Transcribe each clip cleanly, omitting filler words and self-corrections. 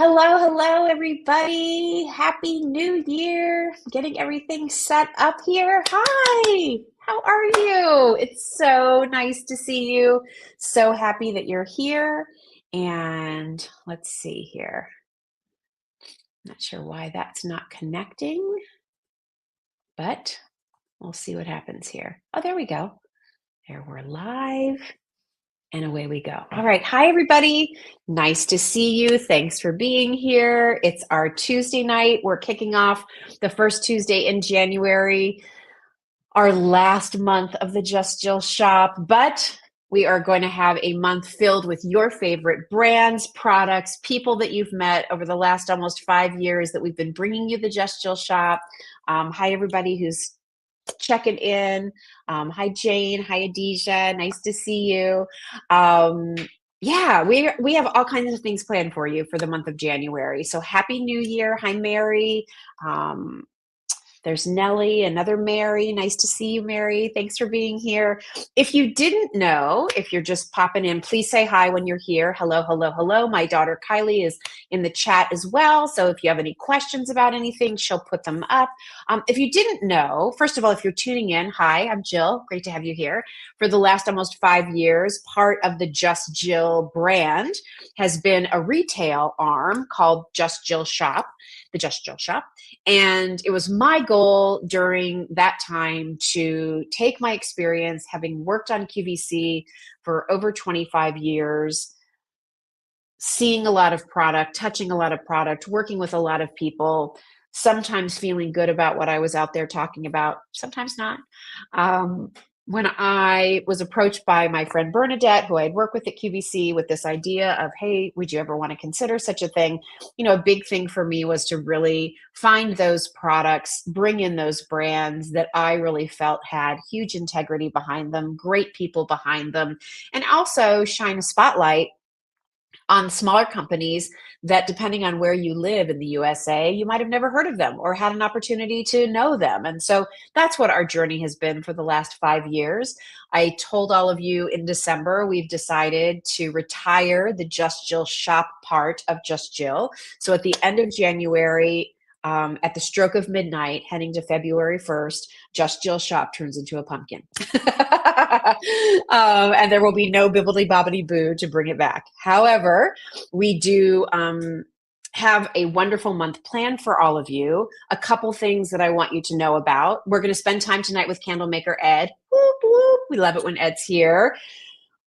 Hello, hello, everybody. Happy New Year. Getting everything set up here. Hi, how are you? It's so nice to see you. So happy that you're here. And let's see here. Not sure why that's not connecting, but we'll see what happens here. Oh, there we go. There we're live. And away we go. All right. Hi, everybody. Nice to see you. Thanks for being here. It's our Tuesday night. We're kicking off the first Tuesday in January, our last month of the Just Jill shop, but we are going to have a month filled with your favorite brands, products, people that you've met over the last almost 5 years that we've been bringing you the Just Jill shop. Hi, everybody who's checking in. Hi, Jane. Hi, Adisha. Nice to see you. Um, yeah, we have all kinds of things planned for you for the month of January. So happy New Year. Hi, Mary. Um, there's Nellie, another Mary. Nice to see you, Mary. Thanks for being here. If you didn't know, if you're just popping in, please say hi when you're here. Hello, hello, hello. My daughter Kylie is in the chat as well. So if you have any questions about anything, she'll put them up. If you didn't know, first of all, if you're tuning in, hi, I'm Jill. Great to have you here. For the last almost 5 years, part of the Just Jill brand has been a retail arm called Just Jill Shop, the Just Jill Shop. And it was my goal during that time to take my experience, having worked on QVC for over 25 years, seeing a lot of product, touching a lot of product, working with a lot of people, sometimes feeling good about what I was out there talking about, sometimes not. When I was approached by my friend Bernadette, who I had worked with at QVC, with this idea of, hey, would you ever want to consider such a thing? You know, a big thing for me was to really find those products, bring in those brands that I really felt had huge integrity behind them, great people behind them, and also shine a spotlight on smaller companies that, depending on where you live in the USA, you might have never heard of them or had an opportunity to know them. And so that's what our journey has been for the last 5 years. I told all of you in December, we've decided to retire the Just Jill shop part of Just Jill. So at the end of January, at the stroke of midnight, heading to February 1st, Just Jill shop turns into a pumpkin. And there will be no bibbly bobbity boo to bring it back. However, we do have a wonderful month planned for all of you. A couple things that I want you to know about. We're going to spend time tonight with Candlemaker Ed. Whoop, whoop. We love it when Ed's here.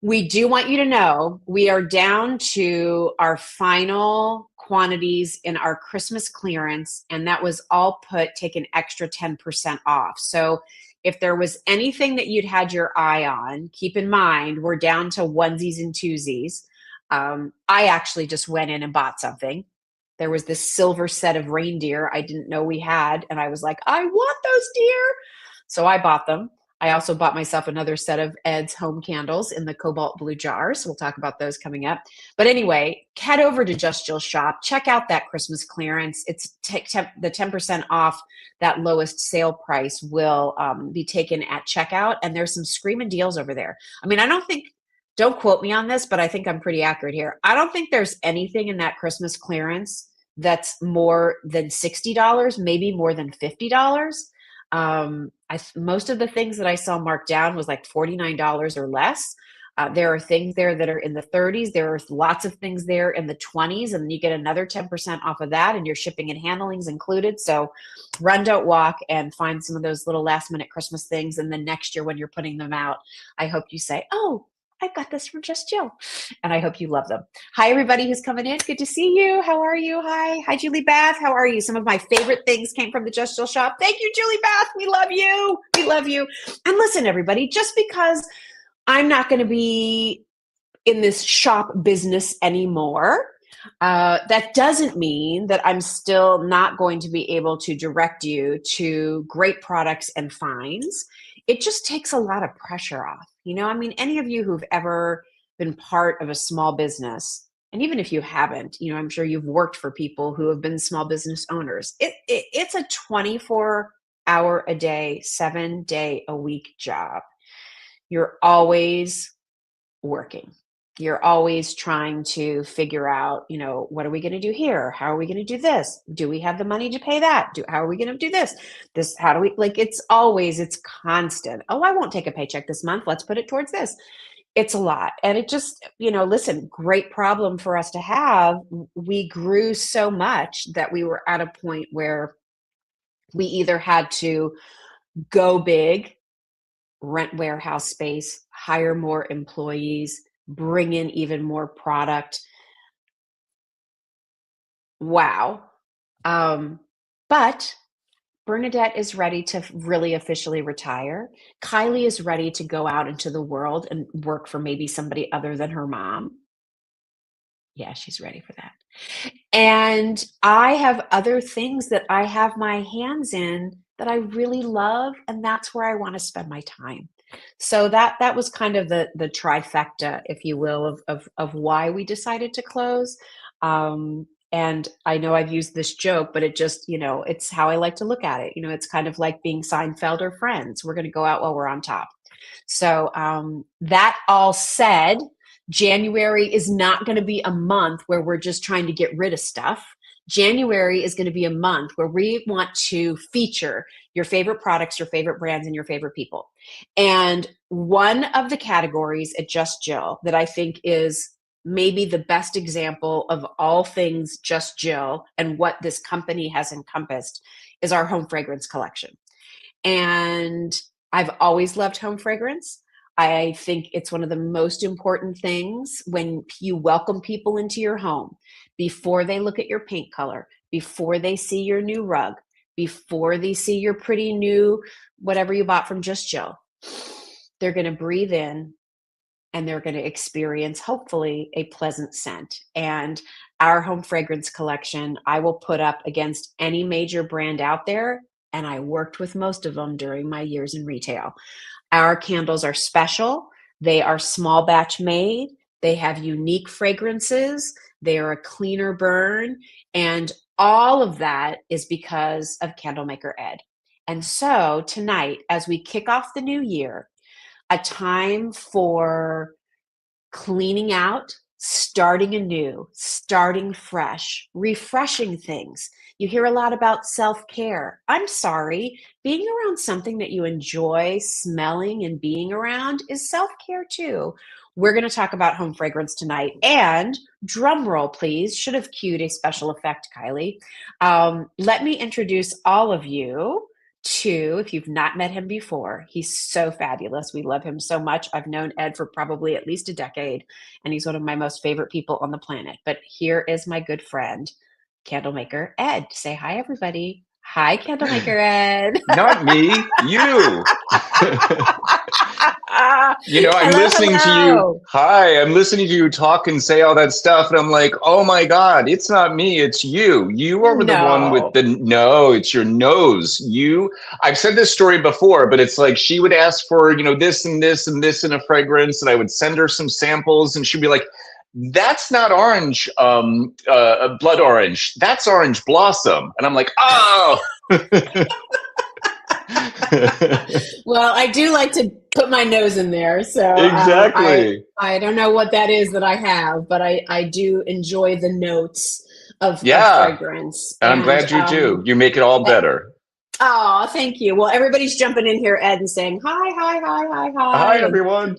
We do want you to know we are down to our final quantities in our Christmas clearance, and that was all take an extra 10% off. So if there was anything that you'd had your eye on, keep in mind we're down to onesies and twosies. I actually just went in and bought something. There was this silver set of reindeer I didn't know we had, and I was like, I want those deer. So I bought them. I also bought myself another set of Ed's home candles in the cobalt blue jars. We'll talk about those coming up. But anyway, head over to Just Jill Shop. Check out that Christmas clearance. It's the 10% off. That lowest sale price will be taken at checkout. And there's some screaming deals over there. I mean, don't quote me on this, but I think I'm pretty accurate here. I don't think there's anything in that Christmas clearance that's more than $60, maybe more than $50. Most of the things that I saw marked down was like $49 or less. There are things there that are in the 30s. There are lots of things there in the 20s, and you get another 10% off of that, and your shipping and handling's included. So run, don't walk, and find some of those little last minute Christmas things. And then next year when you're putting them out, I hope you say, oh, I've got this from Just Jill. And I hope you love them. Hi, everybody who's coming in. Good to see you. How are you? Hi. Hi, Julie Bath. How are you? Some of my favorite things came from the Just Jill shop. Thank you, Julie Bath. We love you. We love you. And listen, everybody, just because I'm not going to be in this shop business anymore, that doesn't mean that I'm still not going to be able to direct you to great products and finds. It just takes a lot of pressure off. You know, I mean, any of you who've ever been part of a small business, and even if you haven't, you know, I'm sure you've worked for people who have been small business owners. It's a 24-hour a day, 7-day a week job. You're always working. You're always trying to figure out, what are we going to do here? How are we going to do this? Do we have the money to pay that? How are we going to do this? How do we, like, it's constant. Oh, I won't take a paycheck this month. Let's put it towards this. It's a lot. And it just, listen, great problem for us to have. We grew so much that we were at a point where we either had to go big, rent warehouse space, hire more employees, bring in even more product. Wow. But Bernadette is ready to really officially retire. Kylie is ready to go out into the world and work for maybe somebody other than her mom. Yeah, she's ready for that. And I have other things that I have my hands in that I really love, and that's where I want to spend my time. So that was kind of the trifecta, if you will, of why we decided to close. And I know I've used this joke, but it just, it's how I like to look at it. It's kind of like being Seinfeld or Friends. We're going to go out while we're on top. So that all said, January is not going to be a month where we're just trying to get rid of stuff. January is going to be a month where we want to feature your favorite products, your favorite brands, and your favorite people. And one of the categories at Just Jill that I think is maybe the best example of all things Just Jill and what this company has encompassed is our home fragrance collection. And I've always loved home fragrance. I think it's one of the most important things when you welcome people into your home, before they look at your paint color, before they see your new rug, before they see your pretty new whatever you bought from Just Jill. They're going to breathe in and they're going to experience, hopefully, a pleasant scent. And our home fragrance collection, I will put up against any major brand out there. And I worked with most of them during my years in retail. Our candles are special. They are small batch made. They have unique fragrances. They are a cleaner burn. And all of that is because of Candlemaker Ed. And so tonight, as we kick off the new year, a time for cleaning out, starting anew, starting fresh, refreshing things. You hear a lot about self-care. I'm sorry, being around something that you enjoy smelling and being around is self-care too. We're going to talk about home fragrance tonight. And drum roll, please. Should have cued a special effect, Kylie. Let me introduce all of you to, if you've not met him before, he's so fabulous. We love him so much. I've known Ed for probably at least a decade, and he's one of my most favorite people on the planet. But here is my good friend, Candlemaker Ed. Say hi, everybody. Hi, Candlemaker Ed. Not me, you. I'm Hello, listening to you. Hi, I'm listening to you talk and say all that stuff. And I'm like, oh my God, it's not me, it's you. You are the one with no, it's your nose. I've said this story before, but it's like she would ask for, this and this and this in a fragrance. And I would send her some samples and she'd be like, that's not orange, blood orange. That's orange blossom. And I'm like, oh. Well, I do like to put my nose in there. So exactly. I don't know what that is that I have, but I do enjoy the notes of fragrance. And I'm glad you do. You make it all better. Oh, thank you. Well, everybody's jumping in here, Ed, and saying hi, hi, hi, hi, hi. Hi, everyone.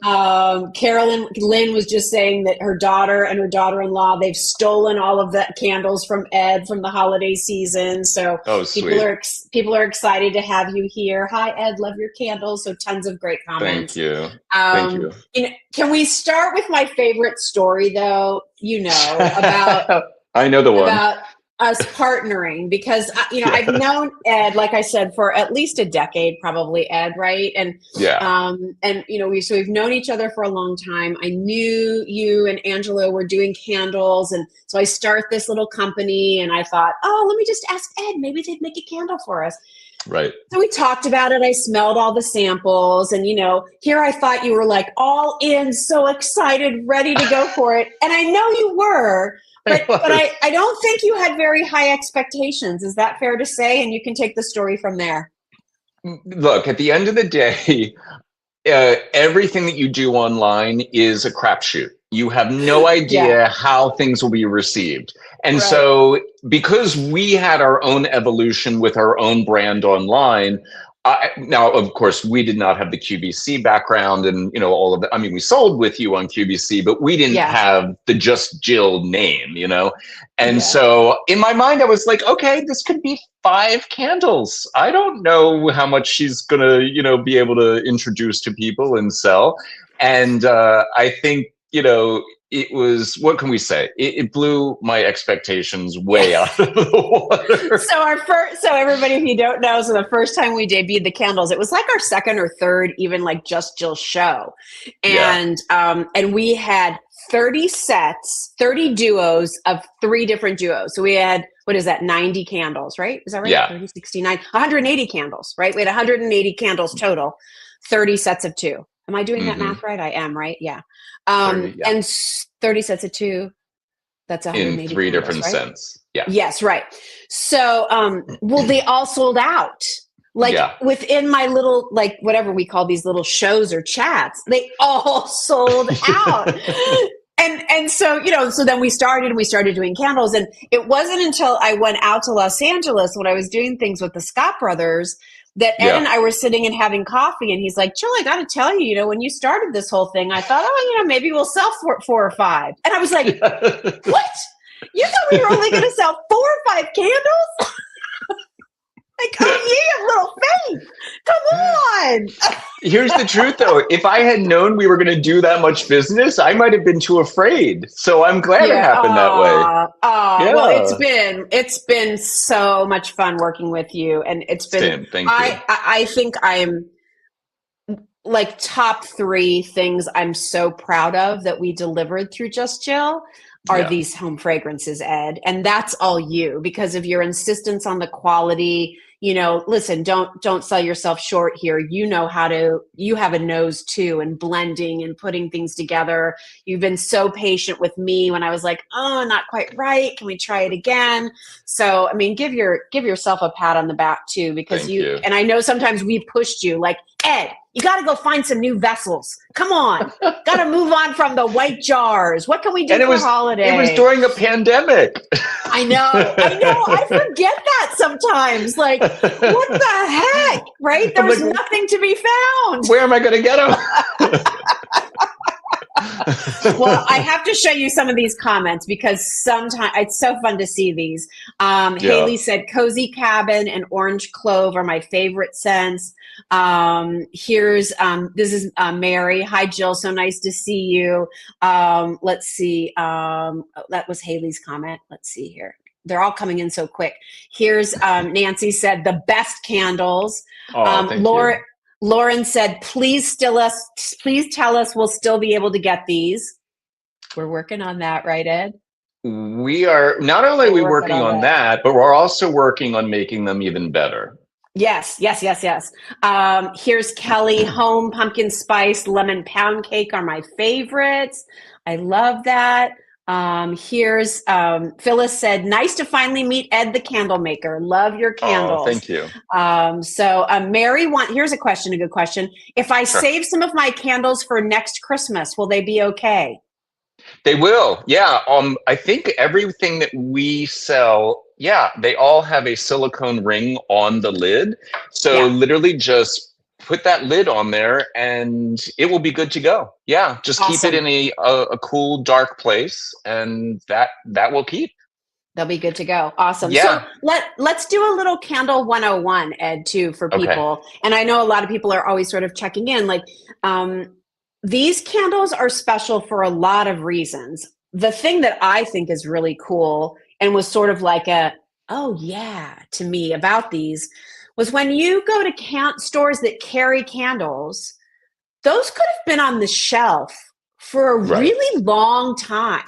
Carolyn Lynn was just saying that her daughter and her daughter-in-law, they've stolen all of the candles from Ed from the holiday season. So people are excited to have you here. Hi, Ed. Love your candles. So tons of great comments. Thank you. Thank you. Can we start with my favorite story, though? About I know the one. About us partnering, because I've known Ed, like I said, for at least a decade, probably, Ed, right? And we've known each other for a long time. I knew you and Angela were doing candles, and so I start this little company, and I thought, oh, let me just ask Ed, maybe they'd make a candle for us. Right. So we talked about it. I smelled all the samples, and here I thought you were like all in, so excited, ready to go for it, and I know you were. But I don't think you had very high expectations. Is that fair to say? And you can take the story from there. Look, at the end of the day, everything that you do online is a crapshoot. You have no Yeah. idea how things will be received. And Right. so, because we had our own evolution with our own brand online, now, of course, we did not have the QVC background and, all of that. I mean, we sold with you on QVC, but we didn't Yeah. have the Just Jill name. And Yeah. so in my mind, I was like, okay, this could be 5 candles. I don't know how much she's going to, be able to introduce to people and sell. And I think, it was, what can we say? It blew my expectations Yeah. way out of the water. So everybody, if you don't know, so the first time we debuted the candles, it was like our second or third, even like Just Jill show. Yeah. And we had 30 sets, 30 duos of 3 different duos. So we had, what is that, 90 candles, right? Is that right? Yeah. 30, 69, 180 candles, right? We had 180 candles total, 30 sets of 2. Am I doing that Mm-hmm. math right? I am, right? Yeah. 30, yeah. And 30 sets of 2, that's In 180 3 candles, different right? scents. Yeah. Yes, right. So, well, they all sold out. Like Yeah. within my little, like whatever we call these little shows or chats, they all sold out. And so, so then we started doing candles. And it wasn't until I went out to Los Angeles when I was doing things with the Scott brothers that Ed Yeah. and I were sitting and having coffee. And he's like, Jill, I got to tell you, when you started this whole thing, I thought, maybe we'll sell 4 or 5. And I was like, what? You thought we were only going to sell 4 or 5 candles? Like, oh, ye of little faith. Come on. Here's the truth, though. If I had known we were going to do that much business, I might have been too afraid. So I'm glad it happened that way. Yeah. Well, it's been so much fun working with you, and it's been. Same. Thank you. I think I'm like top 3 things I'm so proud of that we delivered through Just Jill are these home fragrances, Ed. And that's all you, because of your insistence on the quality. Listen, don't sell yourself short here. You have a nose too, and blending and putting things together. You've been so patient with me when I was like, oh, not quite right. Can we try it again? So, I mean, give yourself a pat on the back too, because Thank you. and I know sometimes we pushed you like, Ed, you got to go find some new vessels. Come on. Got to move on from the white jars. What can we do for holiday? It was during a pandemic. I know. I forget that sometimes. Like, what the heck? Right? There's nothing to be found. Where am I going to get them? Well, I have to show you some of these comments because sometimes it's so fun to see these. Haley said, cozy cabin and orange clove are my favorite scents. Here's this is Mary. Hi, Jill. So nice to see you. Let's see. That was Haley's comment. Let's see here. They're all coming in so quick. Here's Nancy said the best candles. Thank you. Lauren said, please tell us we'll still be able to get these. We're working on that, right, Ed? We are not only are we working on that, but we're also working on making them even better. Yes. Here's Kelly. Home pumpkin spice lemon pound cake are my favorites. I love that. Here's Phyllis said, nice to finally meet Ed the candle maker. Love your candles. Oh, thank you. So Mary here's a good question. If I save some of my candles for next Christmas, will they be okay? They will. Yeah. I think everything that we sell, they all have a silicone ring on the lid. So literally just put that lid on there and it will be good to go. Yeah. Just keep it in a cool, dark place and that will keep. They'll be good to go. Awesome. Yeah. So let's do a little candle 101, Ed, too, for people. Okay. And I know a lot of people are always sort of checking in. Like, these candles are special for a lot of reasons. The thing that I think is really cool and was sort of like to me about these was when you go to stores that carry candles, those could have been on the shelf for a really long time.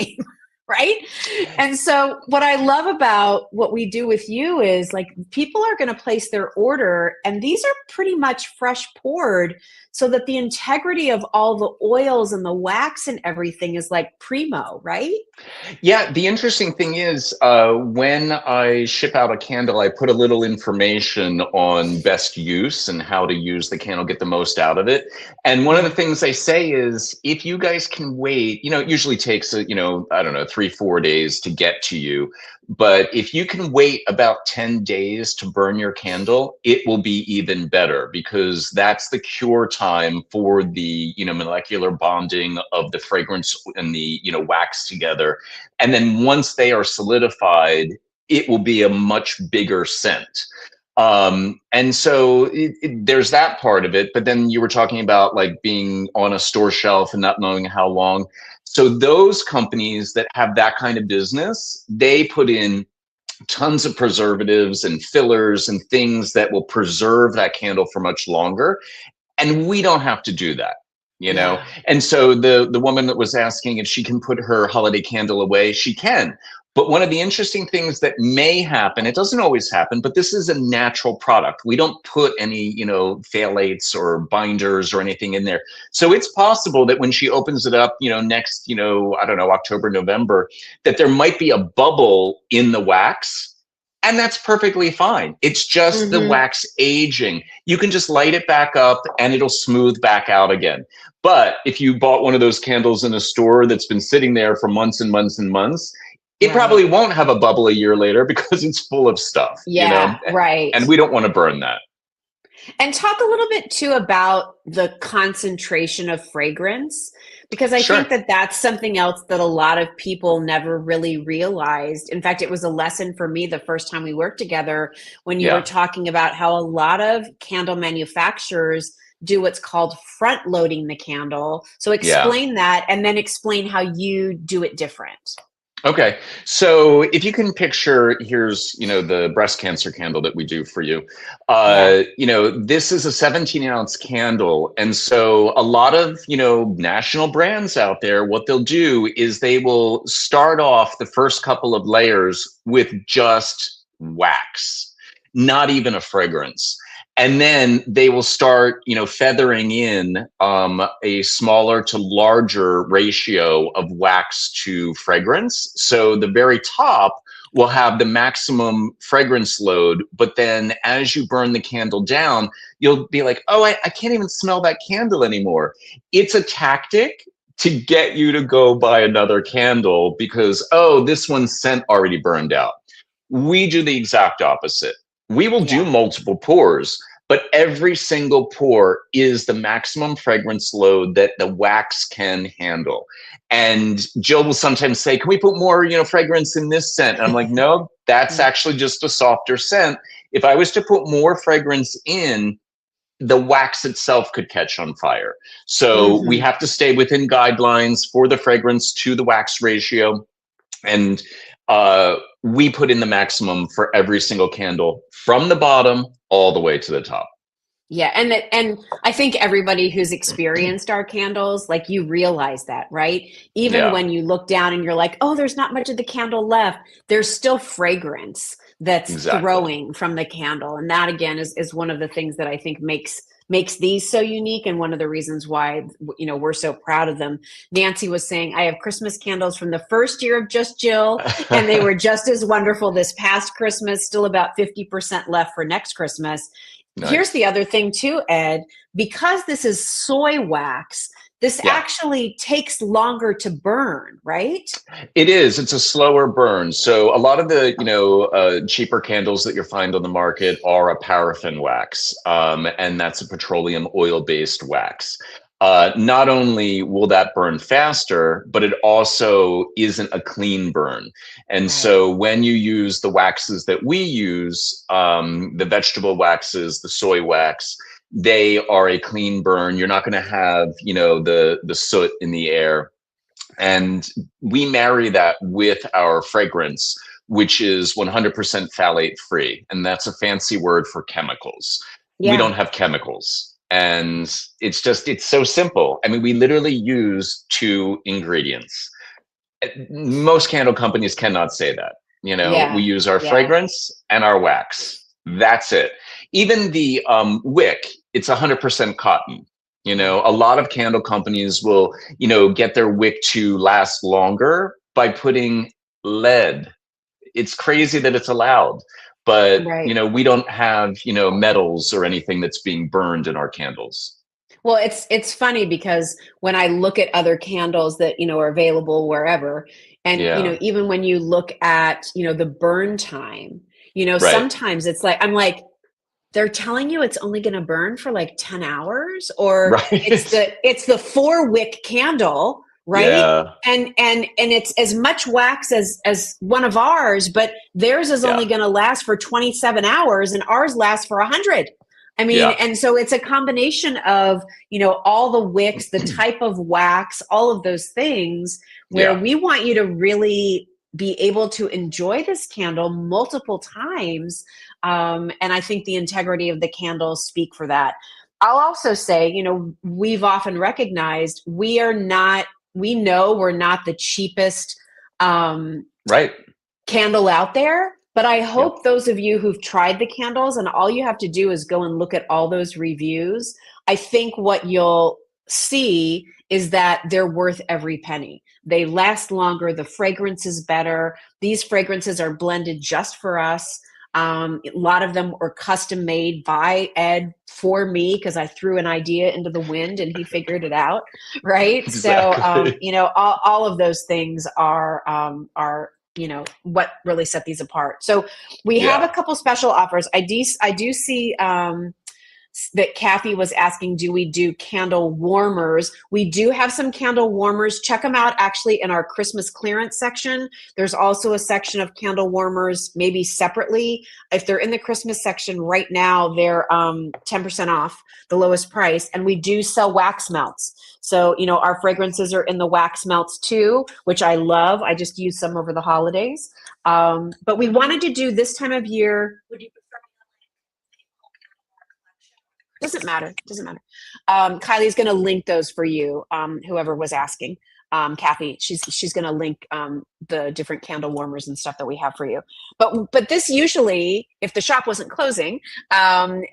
right? And so, what I love about what we do with you is like people are going to place their order, and these are pretty much fresh poured so that the integrity of all the oils and the wax and everything is like primo, right? Yeah, the interesting thing is, when I ship out a candle, I put a little information on best use and how to use the candle, get the most out of it. And one of the Uh-huh. things I say is, if you guys can wait, it usually takes, I don't know, 3, 4 days to get to you. But if you can wait about 10 days to burn your candle, it will be even better because that's the cure time for the, molecular bonding of the fragrance and the, wax together. And then once they are solidified, it will be a much bigger scent. And so there's that part of it. But then you were talking about like being on a store shelf and not knowing how long. So those companies that have that kind of business, they put in tons of preservatives and fillers and things that will preserve that candle for much longer. And we don't have to do that, you know? Yeah. And so the woman that was asking if she can put her holiday candle away, she can. But one of the interesting things that may happen, it doesn't always happen, but this is a natural product. We don't put any, phthalates or binders or anything in there. So it's possible that when she opens it up, next, I don't know, October, November, that there might be a bubble in the wax. And that's perfectly fine. It's just the Mm-hmm. wax aging. You can just light it back up and it'll smooth back out again. But if you bought one of those candles in a store that's been sitting there for months and months and months, it probably Right. won't have a bubble a year later because it's full of stuff, Yeah, right. and we don't want to burn that. And talk a little bit too about the concentration of fragrance, because I think Sure. that that's something else that a lot of people never really realized. In fact, it was a lesson for me the first time we worked together when you were Yeah. talking about how a lot of candle manufacturers do what's called front loading the candle. So Yeah. explain that and then explain how you do it different. Okay. So if you can picture, here's, the breast cancer candle that we do for you. Yeah. This is a 17-ounce candle. And so a lot of, national brands out there, what they'll do is they will start off the first couple of layers with just wax, not even a fragrance. And then they will start, feathering in a smaller to larger ratio of wax to fragrance. So the very top will have the maximum fragrance load, but then as you burn the candle down, you'll be like, oh, I can't even smell that candle anymore. It's a tactic to get you to go buy another candle because, oh, this one's scent already burned out. We do the exact opposite. We will do Yeah. multiple pours, but every single pour is the maximum fragrance load that the wax can handle. And Jill will sometimes say, can we put more, fragrance in this scent? And I'm like, no, that's actually just a softer scent. If I was to put more fragrance in, the wax itself could catch on fire. So we Mm-hmm. have to stay within guidelines for the fragrance to the wax ratio. And we put in the maximum for every single candle from the bottom all the way to the top. Yeah, and I think everybody who's experienced our candles, like you realize that, right? Even Yeah, when you look down and you're like, "Oh, there's not much of the candle left." There's still fragrance that's exactly. throwing from the candle, and that again is one of the things that I think makes these so unique and one of the reasons why we're so proud of them. Nancy was saying, "I have Christmas candles from the first year of Just Jill, and they were just as wonderful this past Christmas, still about 50% left for next Christmas." Here's the Nice. other thing too, Ed, because this is soy wax, this Yeah, actually takes longer to burn, right? it is. It's a slower burn. So a lot of the, cheaper candles that you'll find on the market are a paraffin wax, and that's a petroleum oil-based wax. Not only will that burn faster, but it also isn't a clean burn. And Right. so when you use the waxes that we use, the vegetable waxes, the soy wax, they are a clean burn. You're not going to have, the soot in the air. And we marry that with our fragrance, which is 100% phthalate free. And that's a fancy word for chemicals. We don't Yeah. have chemicals. And it's so simple. I mean, we literally use two ingredients. Most candle companies cannot say that. You know, we Yeah, use our yeah, fragrance and our wax. That's it. Even the wick, it's 100% cotton. You know, right, a lot of candle companies will, get their wick to last longer by putting lead. It's crazy that it's allowed, but right. we don't have, metals or anything that's being burned in our candles. Well, it's funny because when I look at other candles that, are available wherever, and, Yeah. even when you look at, the burn time, Right. sometimes it's like, I'm like, they're telling you it's only going to burn for like 10 hours, or it's Right. the 4 wick candle, right? Yeah. And it's as much wax as one of ours, but theirs is Yeah. only going to last for 27 hours and ours lasts for 100. I mean, Yeah. and so it's a combination of, all the wicks, the type of wax, all of those things, where Yeah. we want you to really be able to enjoy this candle multiple times. And I think the integrity of the candles speak for that. I'll also say, we've often recognized we know we're not the cheapest um, Right. candle out there. But I Yeah. hope those of you who've tried the candles, and all you have to do is go and look at all those reviews, I think what you'll see is that they're worth every penny. They last longer, the fragrance is better. These fragrances are blended just for us. A lot of them were custom made by Ed for me because I threw an idea into the wind and he figured it out, right? So, Exactly. all of those things are what really set these apart. So we have a Yeah. couple special offers. I do see that Kathy was asking, do we do candle warmers? We do have some candle warmers. Check them out actually in our Christmas clearance section. There's also a section of candle warmers, maybe separately. If they're in the Christmas section right now, they're 10% off, the lowest price. And we do sell wax melts. So, our fragrances are in the wax melts too, which I love. I just use some over the holidays. But we wanted to do this time of year. Would you prefer? Doesn't matter. Doesn't matter. Kylie's going to link those for you. Whoever was asking, Kathy, she's going to link the different candle warmers and stuff that we have for you. But this usually, if the shop wasn't closing, and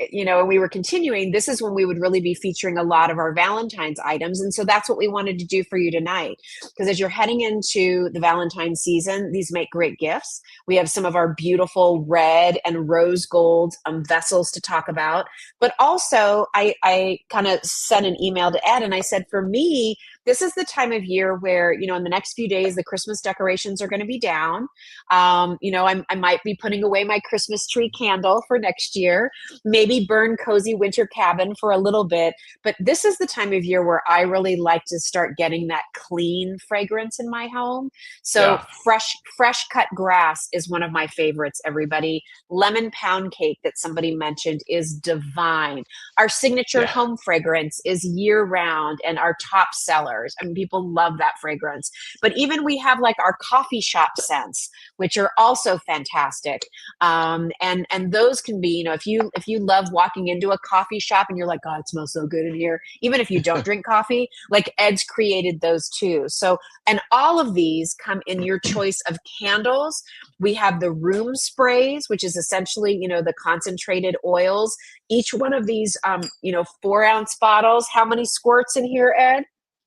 we were continuing, this is when we would really be featuring a lot of our Valentine's items, and so that's what we wanted to do for you tonight. Because as you're heading into the Valentine's season, these make great gifts. We have some of our beautiful red and rose gold vessels to talk about. But also, I kind of sent an email to Ed and I said, for me, this is the time of year where, in the next few days, the Christmas decorations are going to be down. I might be putting away my Christmas tree candle for next year, maybe burn Cozy Winter Cabin for a little bit. But this is the time of year where I really like to start getting that clean fragrance in my home. So Yeah. fresh cut grass is one of my favorites, everybody. Lemon pound cake that somebody mentioned is divine. Our signature Yeah. home fragrance is year round and our top sellers. I mean, people love that fragrance. But even we have like our coffee shop scents, which are also fantastic. And those can be, if you love walking into a coffee shop and you're like, God, it smells so good in here. Even if you don't drink coffee, like Ed's created those too. So, and all of these come in your choice of candles. We have the room sprays, which is essentially, the concentrated oils. Each one of these, 4-ounce bottles. How many squirts in here, Ed?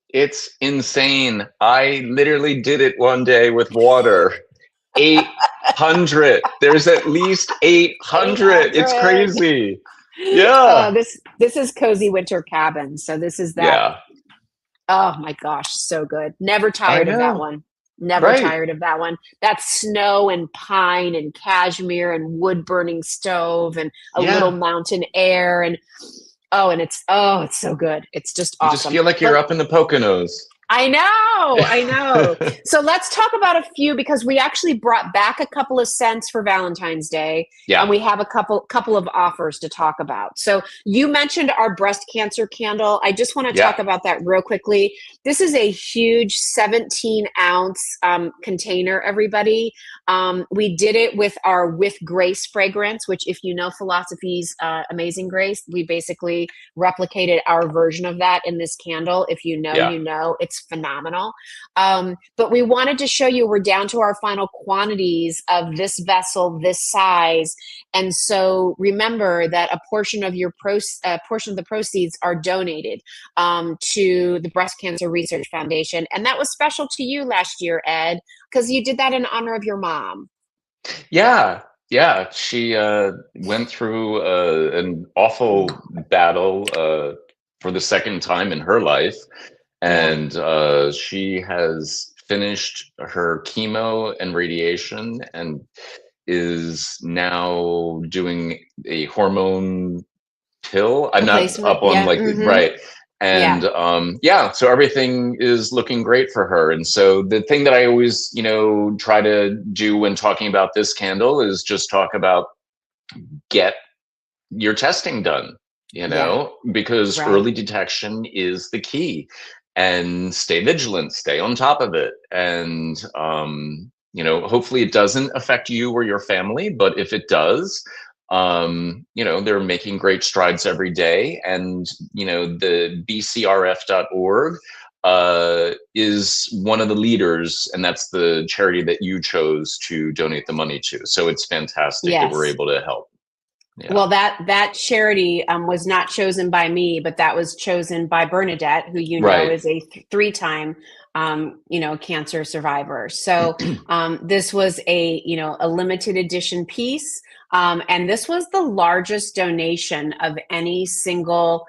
It's insane. I literally did it one day with water. 800. There's at least 800. It's 800. crazy. Yeah. This is Cozy Winter Cabin. So this is that. Yeah. Oh my gosh, so good. Never I tired of that know. one. Never Right. tired of that one. That's snow and pine and cashmere and wood burning stove and a little Yeah. mountain air and it's so good. It's just You just awesome. feel like you're But up in the Poconos. I know. So let's talk about a few because we actually brought back a couple of scents for Valentine's Day, and Yeah. we have a couple of offers to talk about. So you mentioned our breast cancer candle. I just want to Yeah. talk about that real quickly. This is a huge 17-ounce container, everybody. We did it with our With Grace fragrance, which if you know Philosophy's Amazing Grace, we basically replicated our version of that in this candle. If you know, Yeah. you know. It's It's phenomenal. But we wanted to show you we're down to our final quantities of this vessel, this size. And so remember that a portion of your portion of the proceeds are donated to the Breast Cancer Research Foundation. And that was special to you last year, Ed, because you did that in honor of your mom. Yeah, yeah. She went through an awful battle for the second time in her life, and she has finished her chemo and radiation, and is now doing a hormone pill. I'm not Replacement. up on Yeah. like right. And Yeah. yeah, so everything is looking great for her. And so the thing that I always, try to do when talking about this candle is just talk about get your testing done, Yeah. because Right. early detection is the key. And stay vigilant, stay on top of it. And hopefully it doesn't affect you or your family, but if it does, they're making great strides every day. And the bcrf.org is one of the leaders, and that's the charity that you chose to donate the money to. So it's fantastic that we're Yes. able to help. Yeah. Well, that charity was not chosen by me, but that was chosen by Bernadette, who Right. is a three-time cancer survivor. So this was a limited edition piece, and this was the largest donation of any single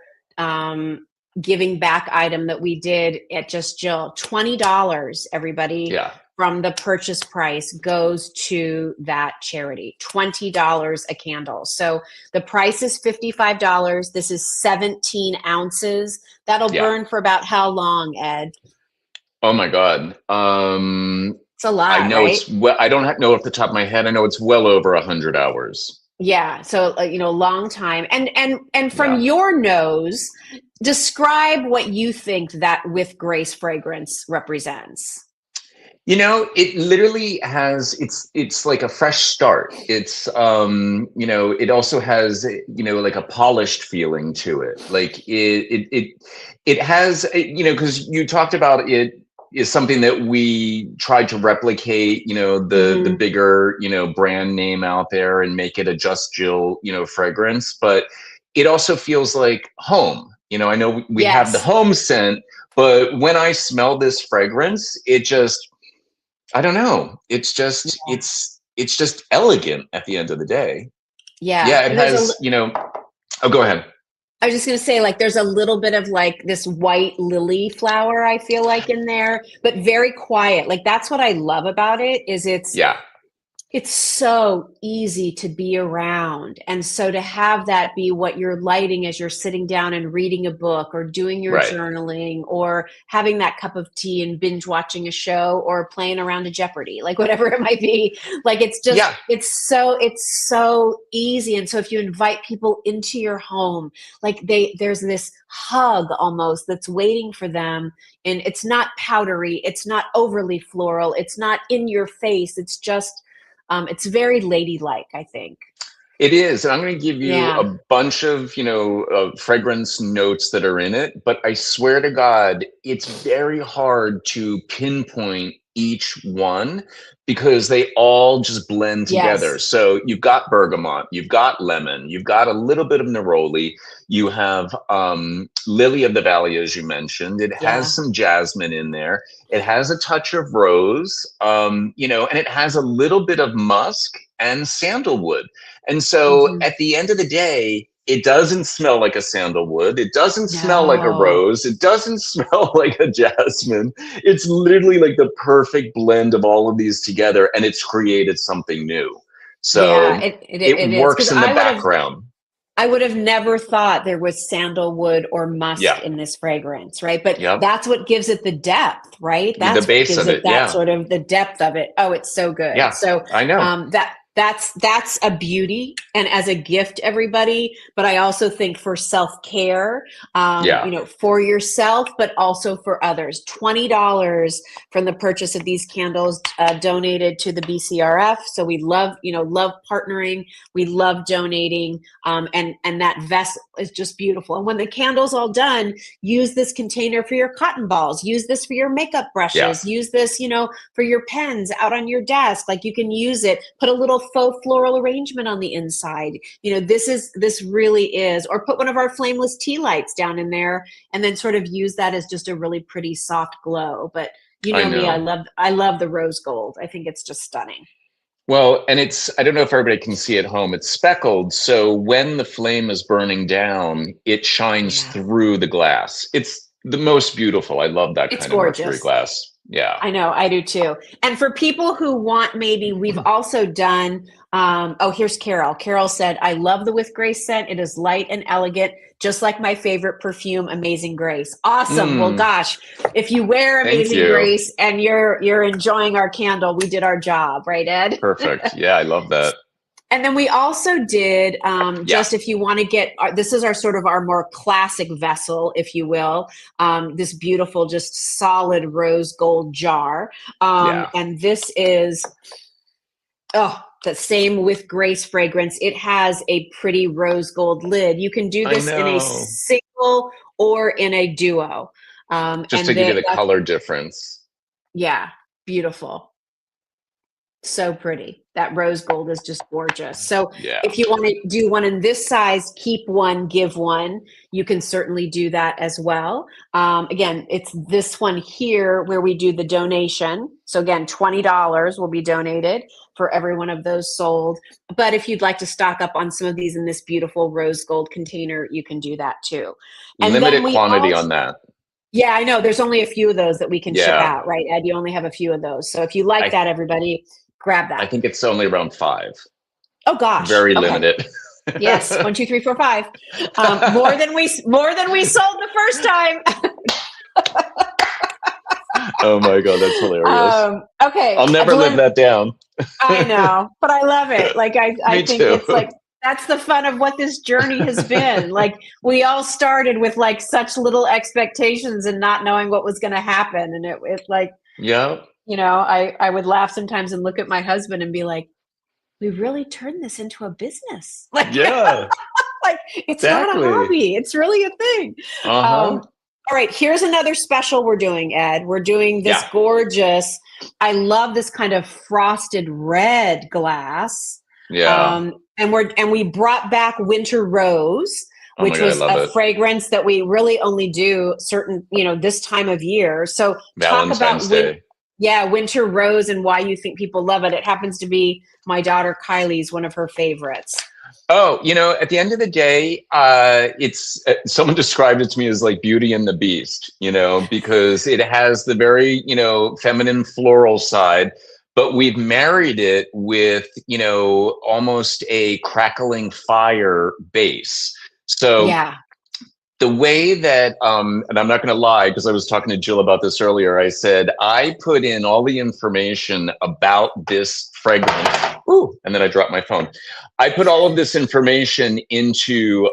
giving back item that we did at Just Jill. $20, everybody. Yeah. From the purchase price goes to that charity. $20 a candle. So the price is $55. This is 17 ounces. That'll burn for about how long, Ed? Oh my God. It's a lot, I know, right? it's well, I don't know off the top of my head. I know it's well over 100 hours. Yeah. So, long time. And from your nose, describe what you think that With Grace fragrance represents. It literally has, it's like a fresh start. It's, it also has, like a polished feeling to it. Like it has, because you talked about it is something that we tried to replicate, the bigger, brand name out there and make it a Just Jill, fragrance, but it also feels like home. I know we have the home scent, but when I smell this fragrance, it just, I don't know. It's just it's just elegant at the end of the day. Yeah. Yeah, it has, oh, go ahead. I was just going to say, like, there's a little bit of like this white lily flower, I feel like, in there, but very quiet. Like, that's what I love about it is it's so easy to be around. And so to have that be what you're lighting as you're sitting down and reading a book or doing your journaling or having that cup of tea and binge watching a show or playing around a Jeopardy, like whatever it might be. Like, it's just, it's so easy. And so if you invite people into your home, like there's this hug almost that's waiting for them. And it's not powdery. It's not overly floral. It's not in your face. It's just, it's very ladylike, I think. It is. And I'm going to give you a bunch of, fragrance notes that are in it. But I swear to God, it's very hard to pinpoint each one because they all just blend together. So you've got bergamot, you've got lemon, you've got a little bit of neroli, you have lily of the valley, as you mentioned. It has some jasmine in there. It has a touch of rose, and it has a little bit of musk and sandalwood. And so at the end of the day, it doesn't smell like a sandalwood. It doesn't smell like a rose. It doesn't smell like a jasmine. It's literally like the perfect blend of all of these together, and it's created something new. So it works in the background. I would have never thought there was sandalwood or musk in this fragrance, right? But that's what gives it the depth, right? That's the base what gives of it, that sort of the depth of it. Oh, it's so good. Yeah, so I know. That's a beauty, and as a gift, everybody. But I also think for self-care, Yeah. for yourself, but also for others. $20 from the purchase of these candles donated to the BCRF. So we love partnering. We love donating, and that vessel is just beautiful. And when the candle's all done, use this container for your cotton balls. Use this for your makeup Yeah. brushes. Use this, for your pens out on your desk. Like, you can use it. Put a little faux floral arrangement on the inside. This really is, or put one of our flameless tea lights down in there, and then sort of use that as just a really pretty soft glow. But you I know me, know. I love the rose gold. I think it's just stunning. Well, and I don't know if everybody can see at home, it's speckled. So when the flame is burning down, it shines Yeah, through the glass. It's the most beautiful. I love that it's kind of mercury gorgeous. glass. Yeah. I know, I do too. And for people who want, maybe we've also done, oh, here's Carol. Carol said, I love the With Grace scent. It is light and elegant, just like my favorite perfume, Amazing Grace. Awesome. Well, Mm, gosh, if you wear thank Amazing you. Grace and you're enjoying our candle, we did our job, right, Ed? Perfect. Yeah, I love that. And then we also did, Yeah. just if you want to get, this is our sort of our more classic vessel, if you will, this beautiful, just solid rose gold jar. Yeah. And this is, oh, the same With Grace fragrance. It has a pretty rose gold lid. You can do I this in a know. single or in a duo. Just to And give you then, the color difference. yeah, beautiful. So pretty. That rose gold is just gorgeous. So Yeah. if you want to do one in this size, keep one, give one, you can certainly do that as well. Again, it's this one here where we do the donation. So again, $20 will be donated for every one of those sold. But if you'd like to stock up on some of these in this beautiful rose gold container, you can do that too. And then Limited we quantity also, on that. yeah, I know there's only a few of those that we can ship Yeah. out, right, Ed? You only have a few of those. So if you like I that, everybody, grab I that. think it's only around 5. Oh gosh. Very Okay. limited. Yes. 1, 2, 3, 4, 5. More than we sold the first time. Oh my God, that's hilarious. Okay. I'll never live that down. I know, but I love it. Like, I Me think too. it's like, that's the fun of what this journey has been. Like, we all started with like such little expectations and not knowing what was going to happen. And it like, Yeah. I would laugh sometimes and look at my husband and be like, we really turned this into a business. Yeah. Like, it's not a Exactly. hobby. It's really a thing. Uh-huh. All right, here's another special we're doing, Ed. We're doing this Yeah. gorgeous, I love this kind of frosted red glass. Yeah. And we brought back Winter Rose, Oh my which God, I was love a it. fragrance that we really only do certain, this time of year. So talk Valentine's about Day. Winter Rose and why you think people love it. It happens to be my daughter Kylie's one of her favorites. Oh, at the end of the day, it's someone described it to me as like Beauty and the Beast, because it has the very, feminine floral side, but we've married it with, almost a crackling fire base. So Yeah. the way that, and I'm not going to lie, because I was talking to Jill about this earlier, I said, I put in all the information about this fragrance. Ooh, and then I dropped my phone. I put all of this information into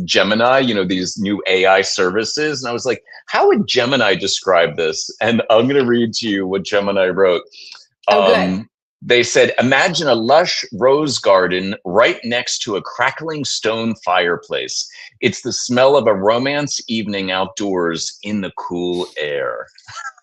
Gemini, these new AI services. And I was like, how would Gemini describe this? And I'm going to read to you what Gemini wrote. Oh, good. They said, imagine a lush rose garden right next to a crackling stone fireplace. It's the smell of a romance evening outdoors in the cool air.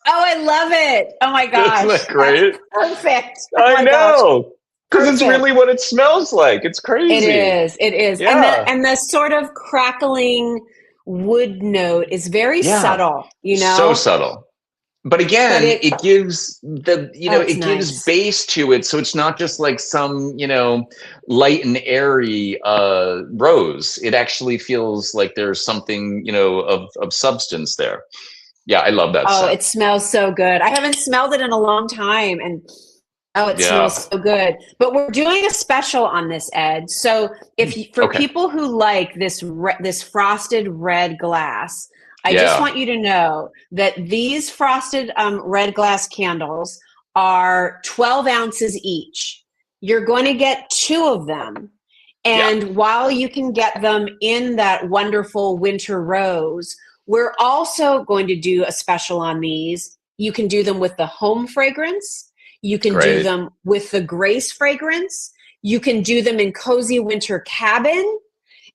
Oh, I love it. Oh my Isn't gosh. that That's great? perfect. Oh I my gosh. know. Because it's Perfect. really what it smells like. It's It crazy. is. It is. And Yeah. the sort of crackling wood note is very Yeah. subtle, So subtle. But but again, it gives it's it gives nice. base to it. So it's not just like some, light and airy rose. It actually feels like there's something, of substance there. Yeah, I love that Oh, scent. it smells so good. I haven't smelled it in a long time, and oh, it Yeah. smells so good. But we're doing a special on this, Ed. So for Okay. people who like this frosted red glass, I just Yeah. want you to know that these frosted red glass candles are 12 ounces each. you're going to get two of them. Yeah. And while you can get them in that wonderful winter rose, we're also going to do a special on these. You can do them with the home fragrance. You can do Great. them with the Grace fragrance. You can do them in Cozy Winter Cabin,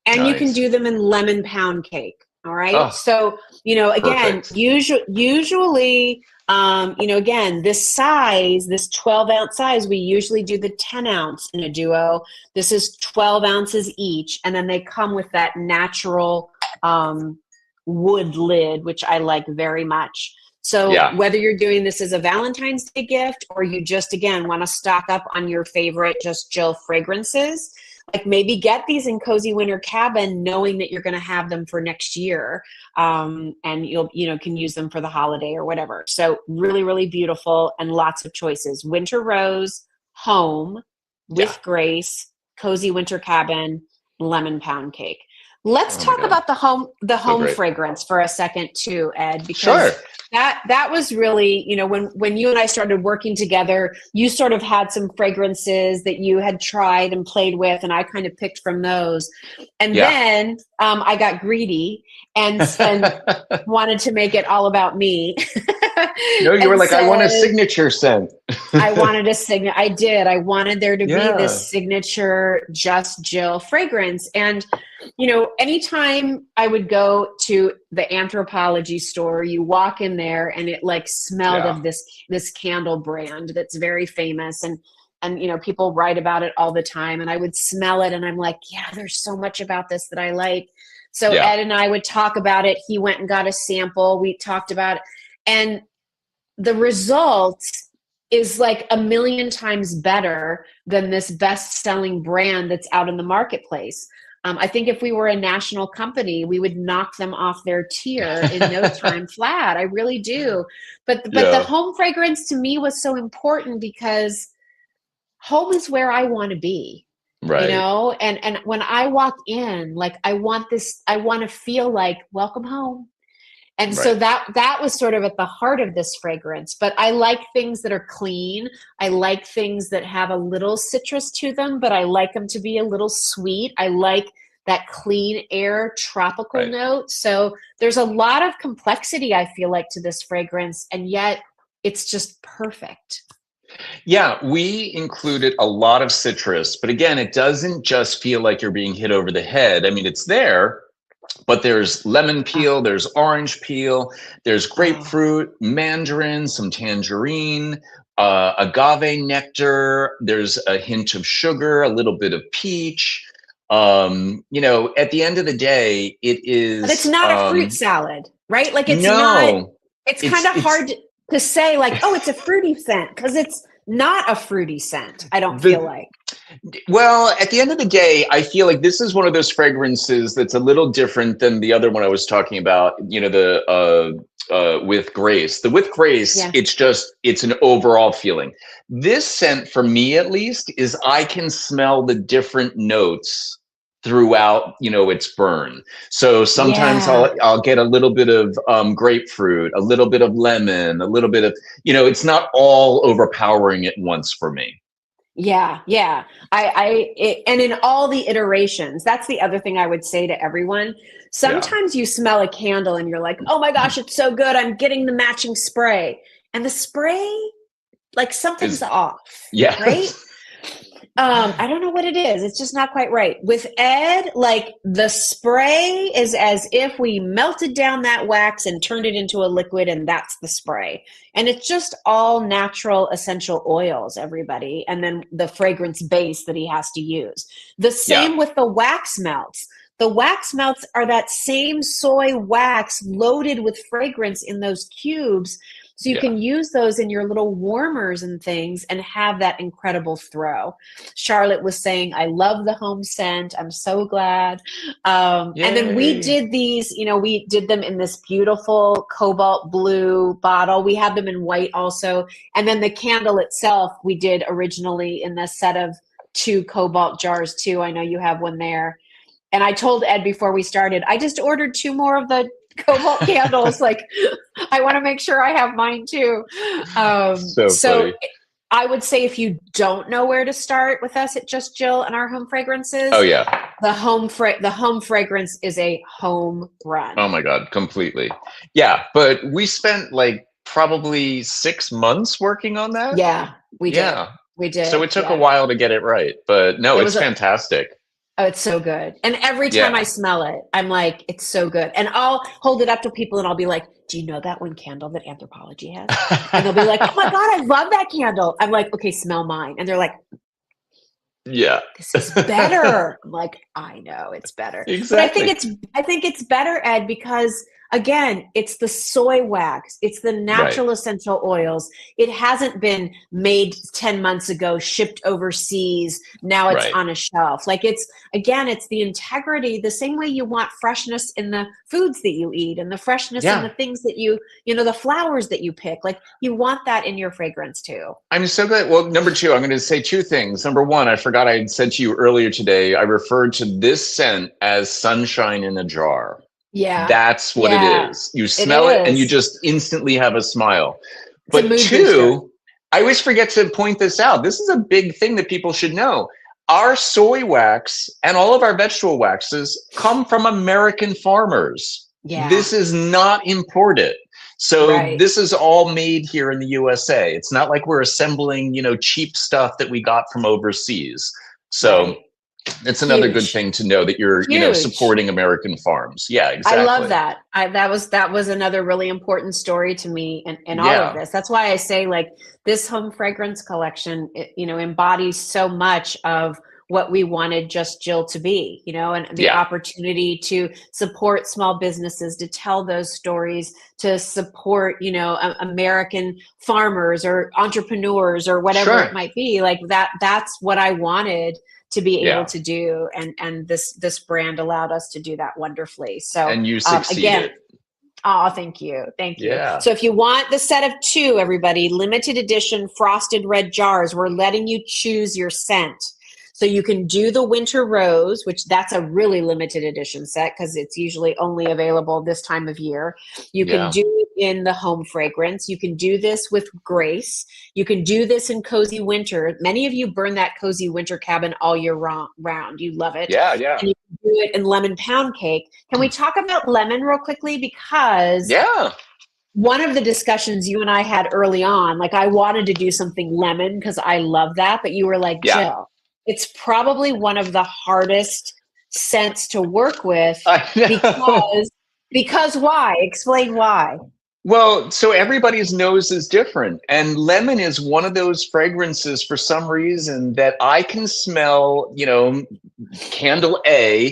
and you can Nice. do them in Lemon Pound Cake. All right. Oh, So, again, perfect. usually, again, this size, this 12-ounce size, we usually do the 10-ounce in a duo. This is 12 ounces each. And then they come with that natural wood lid, which I like very much. So Yeah. whether you're doing this as a Valentine's Day gift, or you just, again, want to stock up on your favorite Just Jill fragrances, like maybe get these in Cozy Winter Cabin, knowing that you're going to have them for next year, and you'll can use them for the holiday or whatever. So really, really beautiful, and lots of choices. Winter Rose, Home, Yeah. With Grace, Cozy Winter Cabin, Lemon Pound Cake. Let's Oh my talk God. about the So home great. fragrance for a second too, Ed, Sure. because that was really, when you and I started working together, you sort of had some fragrances that you had tried and played with, and I kind of picked from those. And Yeah. then I got greedy and wanted to make it all about me. No, you were And like, I want a said, signature scent. I wanted a signature. I did. I wanted there to be Yeah. this signature Just Jill fragrance. And, anytime I would go to the Anthropologie store, you walk in there and it like smelled Yeah. of this candle brand that's very famous. And people write about it all the time. And I would smell it and I'm like, yeah, there's so much about this that I like. So Yeah. Ed and I would talk about it. He went and got a sample. We talked about it. And the result is like a million times better than this best-selling brand that's out in the marketplace. I think if we were a national company, we would knock them off their tier in no time flat. I really do. But the Yeah. home fragrance to me was so important because home is where I want to be. Right. And when I walk in, like I want to feel like welcome home. And so Right. that was sort of at the heart of this fragrance. But I like things that are clean. I like things that have a little citrus to them, but I like them to be a little sweet. I like that clean air tropical Right. note. So there's a lot of complexity, I feel like, to this fragrance, and yet it's just perfect. Yeah, we included a lot of citrus, but again, it doesn't just feel like you're being hit over the head. I mean, it's there, but there's lemon Oh, peel, there's orange peel, there's oh. grapefruit, mandarin, some tangerine, agave nectar. There's a hint of sugar, a little bit of peach. At the end of the day, it But it's is not a fruit salad, right? Like it's not, no, it's kind it's of it's hard to say like, oh, it's a fruity scent, because it's not a fruity scent, I don't feel the like. Well, at the end of the day, I feel like this is one of those fragrances that's a little different than the other one I was talking about, the with Grace. The with Grace, Yeah. it's an overall feeling. This scent, for me at least, is I can smell the different notes throughout, its burn. So sometimes Yeah. I'll get a little bit of grapefruit, a little bit of lemon, a little bit of, it's not all overpowering at once for me. Yeah, yeah. And in all the iterations, that's the other thing I would say to everyone. Yeah. Sometimes you smell a candle and you're like, oh my gosh, it's so good. I'm getting the matching spray. And the spray, like something's Is off, right? Yes. I don't know what it is. It's just not quite right. With Ed, like the spray is as if we melted down that wax and turned it into a liquid, and that's the spray. And it's just all natural essential oils, everybody. And then the fragrance base that he has to use. The Yeah. same with the wax melts. The wax melts are that same soy wax loaded with fragrance in those cubes. So you Yeah. can use those in your little warmers and things and have that incredible throw. Charlotte was saying, I love the home scent. I'm so glad. And then we Yay. did these, we did them in this beautiful cobalt blue bottle. We had them in white also. And then the candle itself, we did originally in the set of 2 cobalt jars too. I know you have one there. And I told Ed before we started, I just ordered 2 more of the cobalt candles. Like, I want to make sure I have mine too. So So funny. I would say if you don't know where to start with us at Just Jill and our home Oh fragrances, yeah. the home fragrance is a home Oh run. my God, completely. Yeah, but we spent like probably 6 months working on that. Yeah, we did. Yeah. We So did. it took a Yeah. while to get it right, but no, It it's was a fantastic. Oh, it's so good. And every time I Yeah. smell it, I'm like, it's so good. And I'll hold it up to people and I'll be like, do you know that one candle that Anthropology has? And they'll be like, oh my God, I love that candle. I'm like, okay, smell mine. And they're like, Yeah. this is better. I'm like, I know it's better. But Exactly. I think it's better, Ed, because again, it's the soy wax, it's the Right. natural essential oils. It hasn't been made 10 months ago, shipped overseas, now it's Right. on a shelf. Like it's again, it's the integrity, the same way you want freshness in the foods that you eat and the freshness in the Yeah. things that you know, the flowers that you pick. Like you want that in your fragrance too. I'm so glad. Well, number two, I'm going to say two things. Number one, I forgot I had said to you earlier today, I referred to this scent as sunshine in a jar. Yeah. That's what it Yeah. is. You It smell it and you is. just instantly have a smile. It's a But mood booster. two, I always forget to point this out. This is a big thing that people should know. Our soy wax and all of our vegetable waxes come from American farmers. Yeah. This is not imported. So Right. this is all made here in the USA. It's not like we're assembling, cheap stuff that we got from overseas. So Right. it's another good Huge. thing to know that you're, Huge. supporting American farms. Yeah, I love exactly. that. That was another really important story to me in all of Yeah. this. That's why I say like this home fragrance collection, embodies so much of what we wanted Just Jill to be, and the Yeah. opportunity to support small businesses, to tell those stories, to support, American farmers or entrepreneurs or whatever it Sure. might be. Like that's what I wanted to be able Yeah. to do, and this brand allowed us to do that wonderfully. So And you again, succeeded. oh, thank you. Yeah. So if you want the set of two, everybody, limited edition frosted red jars, we're letting you choose your scent. So you can do the winter rose, which that's a really limited edition set because it's usually only available this time of year. You can Yeah. do it in the home fragrance. You can do this with grace. You can do this in cozy winter. Many of you burn that cozy winter cabin all year round. You love it. Yeah. Yeah. And you can do it in lemon pound cake. Can we talk about lemon real quickly? Because Yeah. one of the discussions you and I had early on, like I wanted to do something lemon because I love that, but you were like, Yeah. Jill, it's probably one of the hardest scents to work with I know. because why? Explain why. Well, so everybody's nose is different. And lemon is one of those fragrances for some reason that I can smell, candle A, Yeah,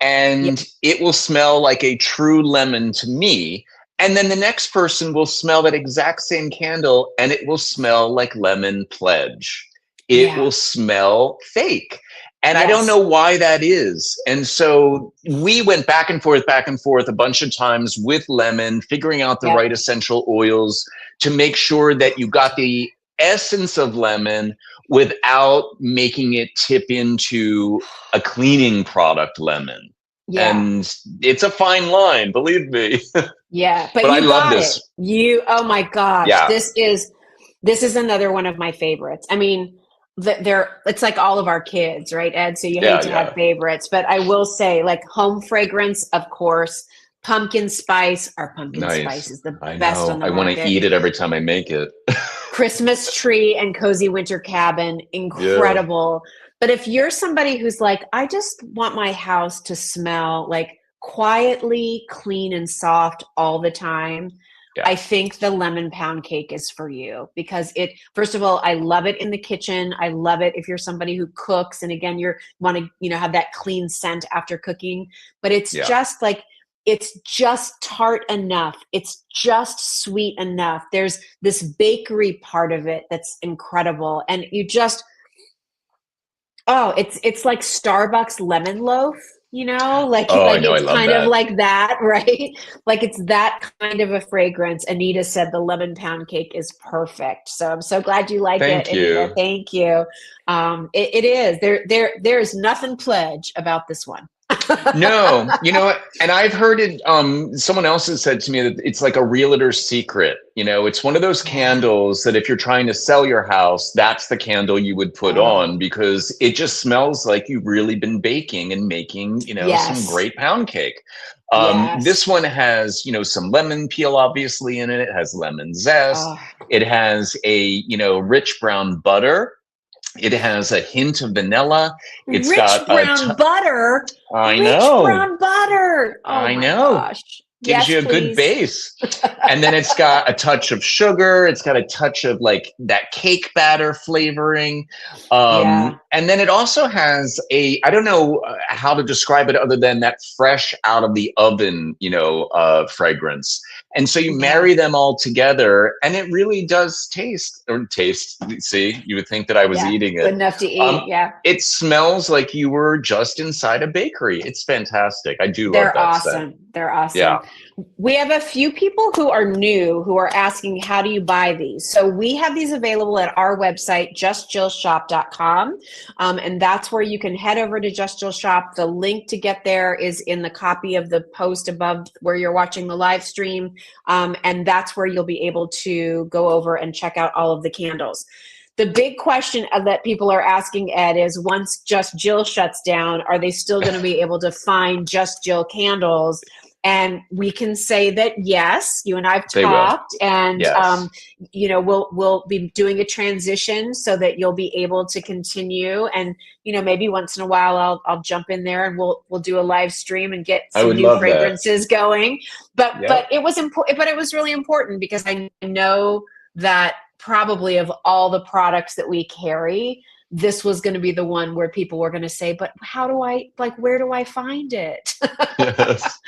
and it will smell like a true lemon to me. And then the next person will smell that exact same candle and it will smell like lemon pledge. It yeah, will smell fake. And I don't know yes, why that is. And so we went back and forth a bunch of times with lemon, figuring out the yep, right essential oils to make sure that you got the essence of lemon without making it tip into a cleaning product lemon. yeah. And it's a fine line, believe me. Yeah, but But I you love got this. it. Oh my gosh, Yeah. this is another one of my favorites. I mean, it's like all of our kids, right, Ed? So you hate Yeah. to have Yeah. favorites, but I will say, like home fragrance, of course, pumpkin spice. Our pumpkin spice Nice. is the I best know. on the I want to market. eat it every time I make it. Christmas tree and cozy winter cabin, Yeah. incredible. But if you're somebody who's like, I just want my house to smell like quietly clean and soft all the time, Yeah. I think the lemon pound cake is for you because first of all, I love it in the kitchen. I love it if you're somebody who cooks. And again, you want to, have that clean scent after cooking, but Yeah. it's just tart enough. It's just sweet enough. There's this bakery part of it that's incredible. And it's like Starbucks lemon loaf, Oh, I like know. I it's love kind of that. like that, right? Like it's that kind of a fragrance. Anita said the lemon pound cake is perfect. So I'm so glad you like it, Thank Anita. you. Thank you. It is. There's nothing pledge about this one. No, you know what? And I've heard it. Someone else has said to me that it's like a realtor's secret. You know, it's one of those Yeah. candles that if you're trying to sell your house, that's the candle you would put Oh, on because it just smells like you've really been baking and making, some yes. great pound cake. This Yes. one has, some lemon peel obviously in it. It has lemon zest. Oh, It has a, rich brown butter. It has a hint of vanilla. It's got rich brown butter. I Rich know. brown butter. Oh I my know. gosh. Gives Yes, you a good please. base. And then it's got a touch of sugar. It's got a touch of like that cake batter flavoring. Yeah. And then it also has I don't know how to describe it other than that fresh out of the oven, fragrance. And so you Yeah. marry them all together and it really does taste. See, you would think that I was Yeah. eating Good it. enough to Um, eat. Yeah. it smells like you were just inside a bakery. It's fantastic. I do love They're that scent. awesome. They're Yeah. awesome. We have a few people who are new who are asking, how do you buy these? So we have these available at our website, justjillshop.com. And that's where you can head over to Just Jill Shop. The link to get there is in the copy of the post above where you're watching the live stream. And that's where you'll be able to go over and check out all of the candles. The big question that people are asking, Ed, is once Just Jill shuts down, are they still going to be able to find Just Jill candles? And we can say that yes, you and I've They will. talked, and Yes. we'll be doing a transition so that you'll be able to continue. And maybe once in a while I'll jump in there and we'll do a live stream and get I some would new love that. fragrances going. But Yep. it was important. But it was really important because I know that probably of all the products that we carry, this was going to be the one where people were going to say, but where do I find it? Yes.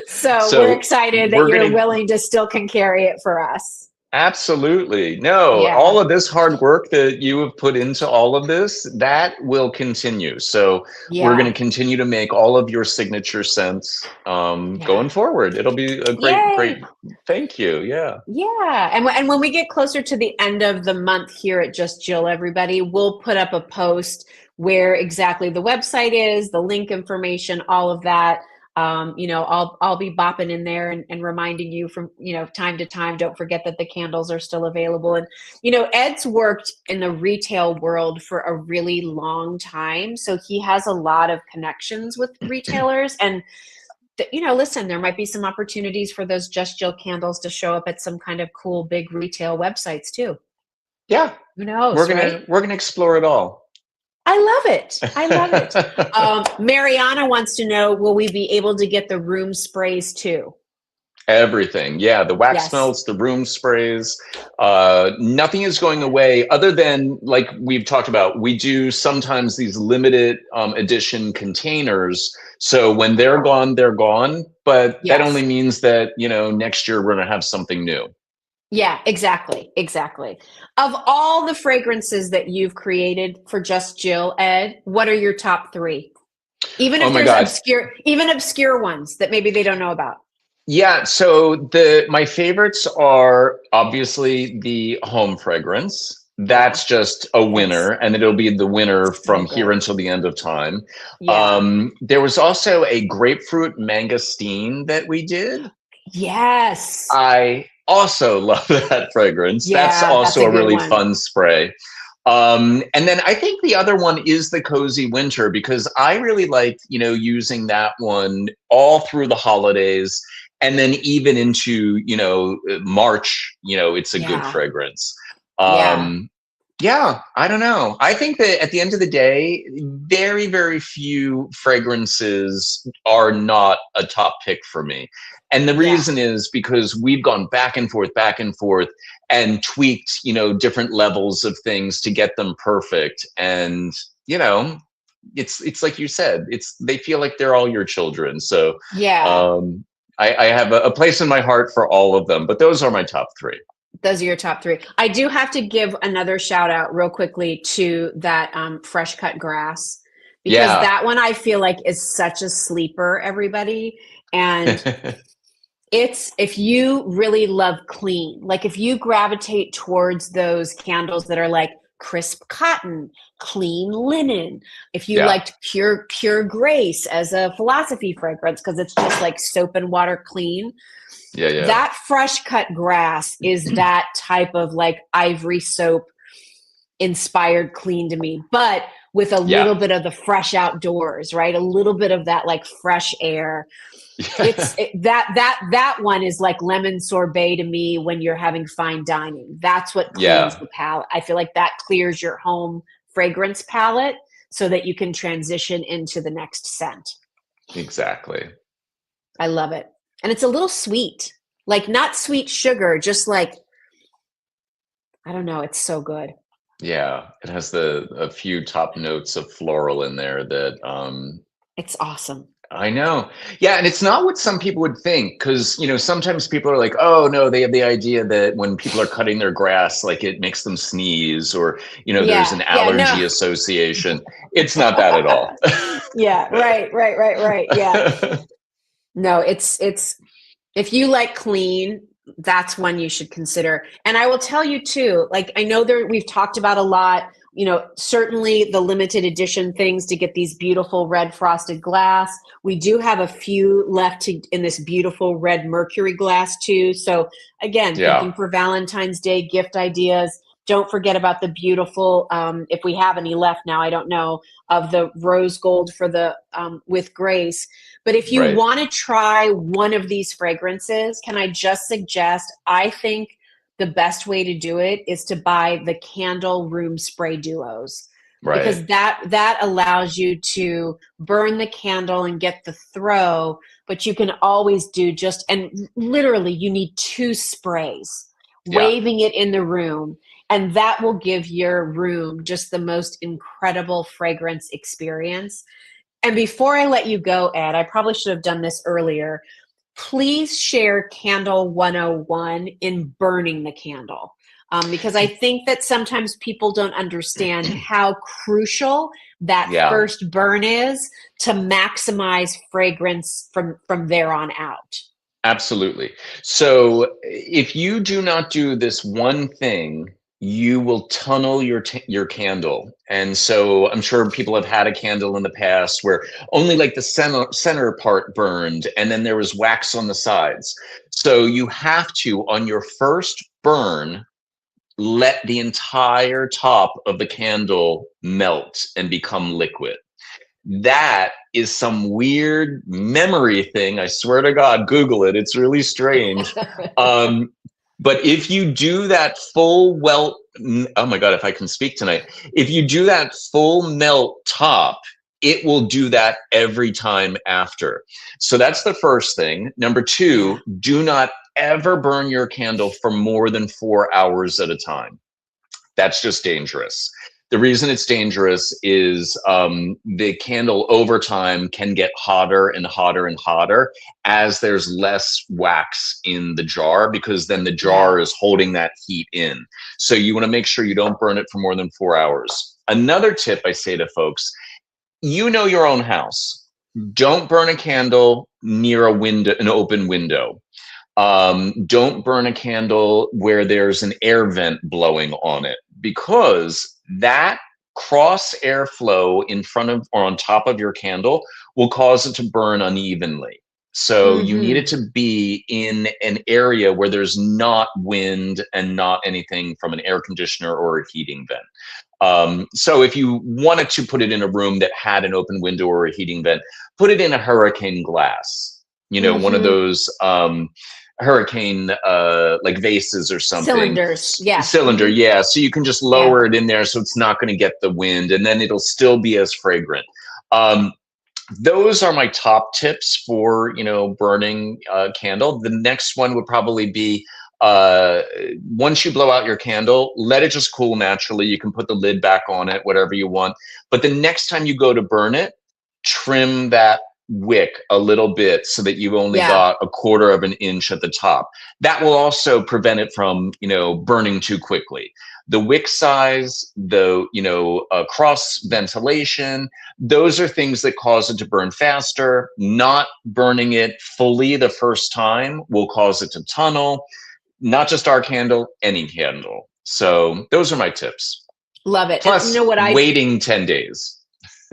So we're So excited that we're you're gonna willing to still can carry it for us. absolutely no, Yeah. all of this hard work that you have put into all of this, that will continue. So we're going to Yeah. continue to make all of your signature scents Yeah. going forward. It'll be a great Yay. thank you. Yeah. Yeah. And when we get closer to the end of the month here at Just Jill, everybody, we'll put up a post where exactly the website is, the link information, all of that. I'll be bopping in there and reminding you from, time to time, don't forget that the candles are still available. And, Ed's worked in the retail world for a really long time. So he has a lot of connections with retailers and listen, there might be some opportunities for those Just Jill candles to show up at some kind of cool big retail websites too. Yeah. Who We're knows, right? gonna we're gonna explore it all. I love it. I love it. Mariana wants to know, will we be able to get the room sprays too? Everything. Yeah. The wax Yes. melts, the room sprays. Nothing is going away other than, like we've talked about, we do sometimes these limited edition containers. So when they're gone, they're gone. But that only Yes. means that, next year we're going to have something new. Yeah, exactly. Exactly. Of all the fragrances that you've created for Just Jill, Ed, what are your top three? Even Oh if my there's God. obscure ones that maybe they don't know about. Yeah, so the my favorites are obviously the home fragrance. Yeah. That's just a Yes. winner, and it'll be the winner So from here good. until the end of time. Yeah. There was also a grapefruit mangosteen that we did. Yes. I also love that fragrance. That's Yeah, that's also a a good really one. fun spray. And then I think the other one is the cozy winter because I really like, using that one all through the holidays and then even into, March, it's a good Yeah. fragrance. Yeah. Um, yeah, I don't know. I think that at the end of the day, very, very few fragrances are not a top pick for me. And the Yeah. reason is because we've gone back and forth and tweaked, different levels of things to get them perfect. And, you know, it's like you said, they feel like they're all your children. So Yeah. um I have a place in my heart for all of them, but those are my top three. Those are your top three. I do have to give another shout out real quickly to that fresh cut grass because Yeah. that one I feel like is such a sleeper, everybody. And it's if you really love clean, like if you gravitate towards those candles that are like crisp cotton, clean linen. If you Yeah. liked pure grace as a philosophy fragrance, because it's just like soap and water clean, Yeah. Yeah. that fresh cut grass is that type of like ivory soap inspired clean to me, but with a Yeah. little bit of the fresh outdoors, right? A little bit of that like fresh air. That one is like lemon sorbet to me when you're having fine dining. That's what cleans Yeah. the palette. I feel like that clears your home fragrance palette so that you can transition into the next scent. Exactly. I love it. And it's a little sweet, like not sweet sugar, just like, I don't know, it's so good. Yeah. It has a few top notes of floral in there that It's awesome. I know. Yeah, and it's not what some people would think, because sometimes people are like, oh no, they have the idea that when people are cutting their grass, like it makes them sneeze, or there's Yeah, an yeah, no. allergy association. It's not that at all. Yeah, right. Yeah. No, it's if you like clean, that's one you should consider. And I will tell you too, like I know there we've talked about a lot, certainly the limited edition things to get these beautiful red frosted glass. We do have a few left in this beautiful red mercury glass too. So again, Yeah, thinking for Valentine's Day gift ideas. Don't forget about the beautiful, if we have any left now, I don't know, of the rose gold for the with grace. But if you right, want to try one of these fragrances, can I just suggest, I think the best way to do it is to buy the candle room spray duos, right. because that allows you to burn the candle and get the throw, but you can always do just, and literally you need two sprays, Yeah, waving it in the room, and that will give your room just the most incredible fragrance experience. And before I let you go, Ed, I probably should have done this earlier. Please share Candle 101 in burning the candle. Because I think that sometimes people don't understand how crucial that yeah. first burn is to maximize fragrance from there on out. Absolutely. So if you do not do this one thing, you will tunnel your candle. And so I'm sure people have had a candle in the past where only like the center part burned, and then there was wax on the sides. So you have to, on your first burn, let the entire top of the candle melt and become liquid. That is some weird memory thing. I swear to God, Google it. It's really strange. Um, but if you do that full welt, oh my God, if I can speak tonight, if you do that full melt top, it will do that every time after. So that's the first thing. Number Yeah. two, do not ever burn your candle for more than 4 hours at a time. That's just dangerous. The reason it's dangerous is the candle over time can get hotter and hotter and hotter as there's less wax in the jar, because then the Yeah. jar is holding that heat in. So you want to make sure you don't burn it for more than 4 hours. Another tip I say to folks, your own house. Don't burn a candle near a window, an open window. Don't burn a candle where there's an air vent blowing on it, because that cross airflow in front of or on top of your candle will cause it to burn unevenly. So you need Mm-hmm. it to be in an area where there's not wind and not anything from an air conditioner or a heating vent. So if you wanted to put it in a room that had an open window or a heating vent, put it in a hurricane glass, one of Mm-hmm. those hurricane like vases or something. Cylinders. Yeah. Cylinder, Mm-hmm. yeah. So you can just Yeah. lower it in there so it's not going to get the wind, and then it'll still be as fragrant. Um, those are my top tips for burning a candle. The next one would probably be, uh once you blow out your candle, let it just cool naturally. You can put the lid back on it, whatever you want, but the next time you go to burn it, trim that wick a little bit so that you've only Yeah. got a quarter of an inch at the top. That will also prevent it from burning too quickly. The wick size, the cross ventilation, those are things that cause it to burn faster. Not burning it fully the first time will cause it to tunnel. Not just our candle, any candle. So those are my tips. Love it. And you know Plus what waiting 10 days.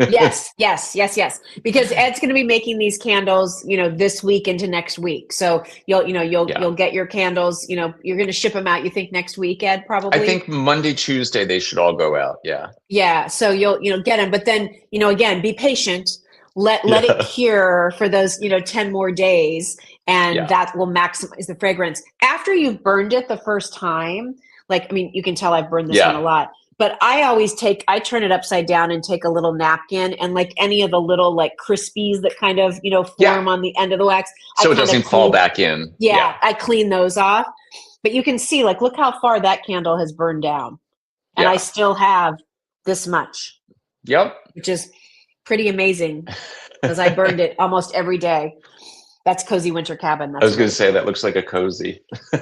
Yes, yes, yes, yes. Because Ed's going to be making these candles, this week into next week. So you'll Yeah. get your candles. You're going to ship them out. You think next week, Ed? I Probably. think Monday, Tuesday, they should all go out. Yeah. Yeah. So you'll get them, but then again, be patient. Let it Yeah. cure for those 10 more days, and Yeah. that will maximize the fragrance. After you've burned it the first time, like, I mean, you can tell I've burned this one a Yeah. lot. But I turn it upside down and take a little napkin, and like any of the little like crispies that kind of, Yeah. form on the end of the wax, I So it kind of doesn't fall clean. back in. Yeah, Yeah. I clean those off. But you can see, like, look how far that candle has burned down. And I Yeah. still have this much, Yep. which is pretty amazing because I burned it almost every day. That's Cozy Winter Cabin. I That's was what going to it's say called. that looks like a cozy.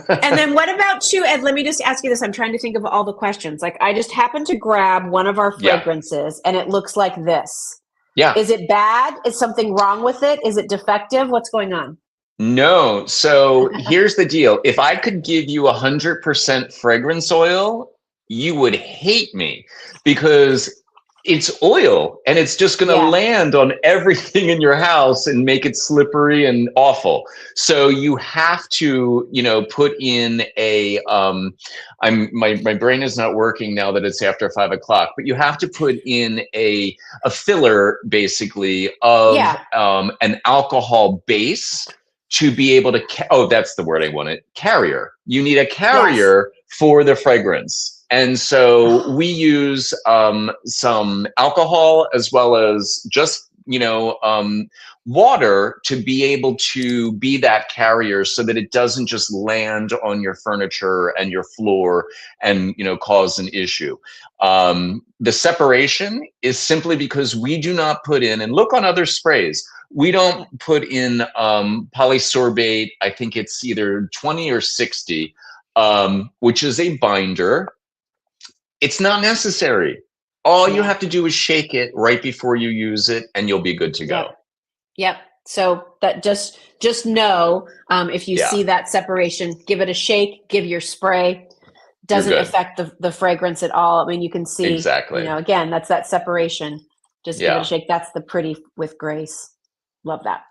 And then what about you, Ed? Let me just ask you this. I'm trying to think of all the questions. Like, I just happened to grab one of our Yeah. fragrances and it looks like this. Yeah. Is it bad? Is something wrong with it? Is it defective? What's going on? No. So here's the deal. If I could give you 100% fragrance oil, you would hate me because it's oil and it's just going to Yeah. land on everything in your house and make it slippery and awful. So you have to, put in my brain is not working now that it's after 5 o'clock, but you have to put in a filler basically of Yeah. an alcohol base to be able to, that's the word I wanted, carrier. You need a Yes. carrier for the fragrance. And so we use some alcohol as well as just, water to be able to be that carrier so that it doesn't just land on your furniture and your floor and, cause an issue. The separation is simply because we do not put in, and look on other sprays, we don't put in polysorbate. I think it's either 20 or 60, which is a binder. It's not necessary. All you Yeah. have to do is shake it right before you use it, and you'll be good to go. Yep. Yep. So that just know, if you Yeah, see that separation, give it a shake, give your spray. you're Doesn't good. affect the fragrance at all. I mean, you can see, Exactly. again, that's that separation. Just give it a Yeah, shake. That's the Pretty with Grace. Love that.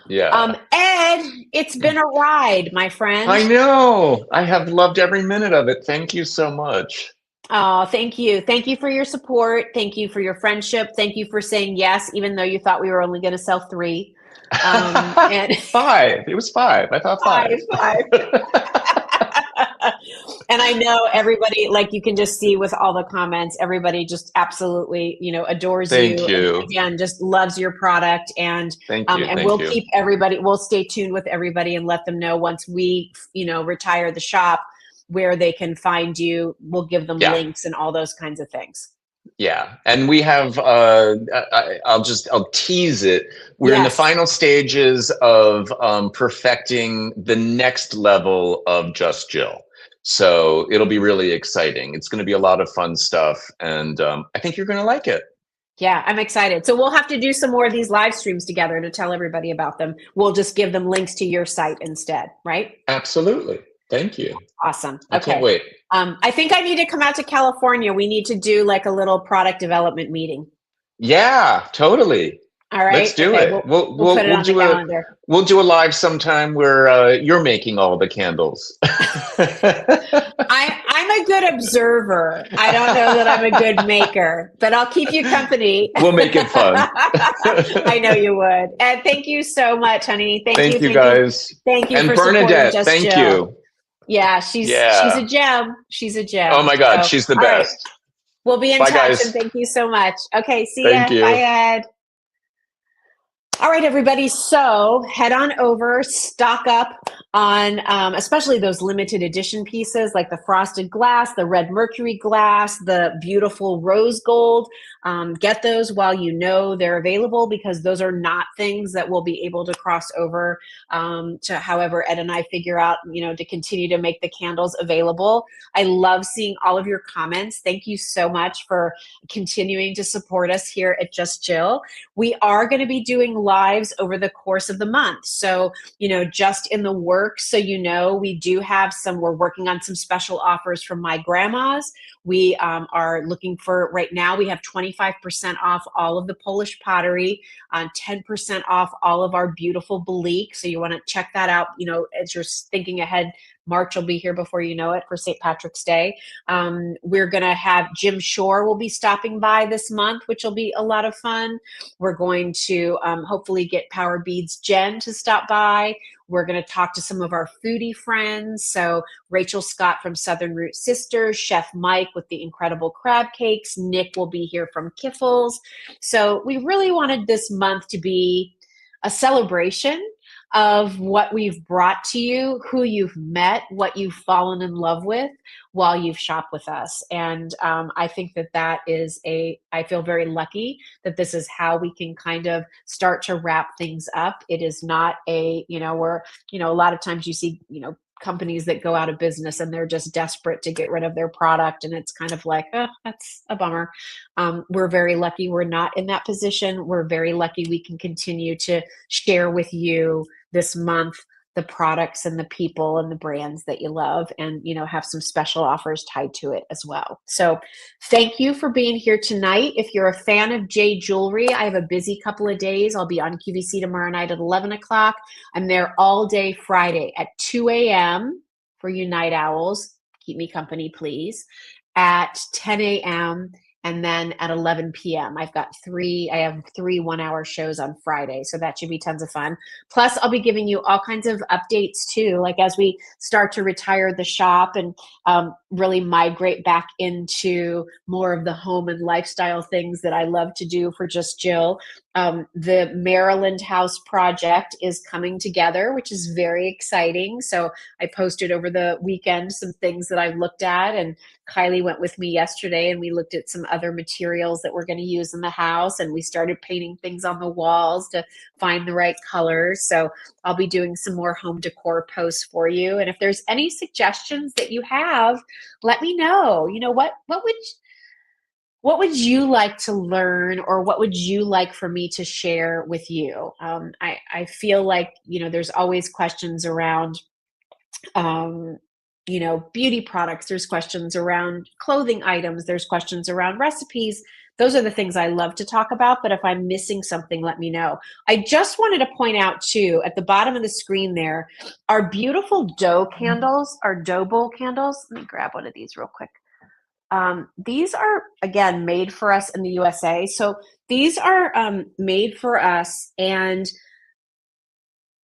yeah. Ed, it's been a ride, my friend. I know. I have loved every minute of it. Thank you so much. Oh, thank you. Thank you for your support. Thank you for your friendship. Thank you for saying yes, even though you thought we were only going to sell 3. And Five. It was five. I thought five. five. And I know everybody, like, you can just see with all the comments, everybody just absolutely, adores Thank you, and you. again, just loves your product. And Thank you. and Thank we'll you. keep everybody, we'll stay tuned with everybody and let them know once we, retire the shop, where they can find you. We'll give them Yeah. links and all those kinds of things. Yeah, and we have. I'll tease it. We're in the Yes. final stages of perfecting the next level of Just Jill. So it'll be really exciting. It's going to be a lot of fun stuff, and I think you're going to like it. Yeah, I'm excited. So we'll have to do some more of these live streams together to tell everybody about them. We'll just give them links to your site instead, right? Absolutely. Thank you. Awesome. I Okay. can't wait. I think I need to come out to California. We need to do like a little product development meeting. Yeah, totally. All right. Let's do Okay. it. We'll put it on the calendar. We'll do a live sometime where you're making all the candles. I'm a good observer. I don't know that I'm a good maker, but I'll keep you company. We'll make it fun. I know you would. And thank you so much, honey. Thank you guys. Thank you and for Bernadette, supporting Just thank Jill. you. Yeah, she's a gem. She's a gem. Oh my God, So, she's the all right. best. We'll be in Bye, touch, guys. and thank you so much. Okay, see Thank ya. you. Bye, Ed. All right, everybody. So head on over, stock up on especially those limited edition pieces like the frosted glass, the red mercury glass, the beautiful rose gold. Get those while you know they're available, because those are not things that we'll be able to cross over to however Ed and I figure out, to continue to make the candles available. I love seeing all of your comments. Thank you so much for continuing to support us here at Just Jill. We are going to be doing lives over the course of the month. So, just in the works. So, we do have we're working on some special offers from my grandmas. We are looking for, right now, we have 25% off all of the Polish pottery, 10% off all of our beautiful Belique. So you want to check that out, as you're thinking ahead. March will be here before you know it for St. Patrick's Day. We're going to have Jim Shore will be stopping by this month, which will be a lot of fun. We're going to hopefully get Power Beads Jen to stop by. We're going to talk to some of our foodie friends. So Rachel Scott from Southern Root Sisters, Chef Mike with the incredible crab cakes. Nick will be here from Kiffles. So we really wanted this month to be a celebration of what we've brought to you, who you've met, what you've fallen in love with while you've shopped with us. And I think that is I feel very lucky that this is how we can kind of start to wrap things up. It is not a lot of times you see, companies that go out of business and they're just desperate to get rid of their product. And it's kind of like, oh, that's a bummer. We're very lucky we're not in that position. We're very lucky we can continue to share with you this month the products and the people and the brands that you love, and have some special offers tied to it as well. So thank you for being here tonight. If you're a fan of J Jewelry, I have a busy couple of days. I'll be on QVC tomorrow night at 11 o'clock. I'm there all day Friday at 2 a.m. for you night owls. Keep me company, please. At 10 a.m. and then at 11 p.m. I have 3 1-hour shows on Friday. So that should be tons of fun. Plus, I'll be giving you all kinds of updates too, like as we start to retire the shop and really migrate back into more of the home and lifestyle things that I love to do for Just Jill. The Maryland House project is coming together, which is very exciting. So I posted over the weekend some things that I've looked at, and Kylie went with me yesterday and we looked at some other materials that we're going to use in the house, and we started painting things on the walls to find the right colors. So I'll be doing some more home decor posts for you. And if there's any suggestions that you have, let me know. What would you like to learn, or what would you like for me to share with you? I feel like, there's always questions around, beauty products. There's questions around clothing items. There's questions around recipes. Those are the things I love to talk about. But if I'm missing something, let me know. I just wanted to point out too, at the bottom of the screen there, our beautiful dough candles, our dough bowl candles. Let me grab one of these real quick. These are, again, made for us in the USA. So these are made for us, and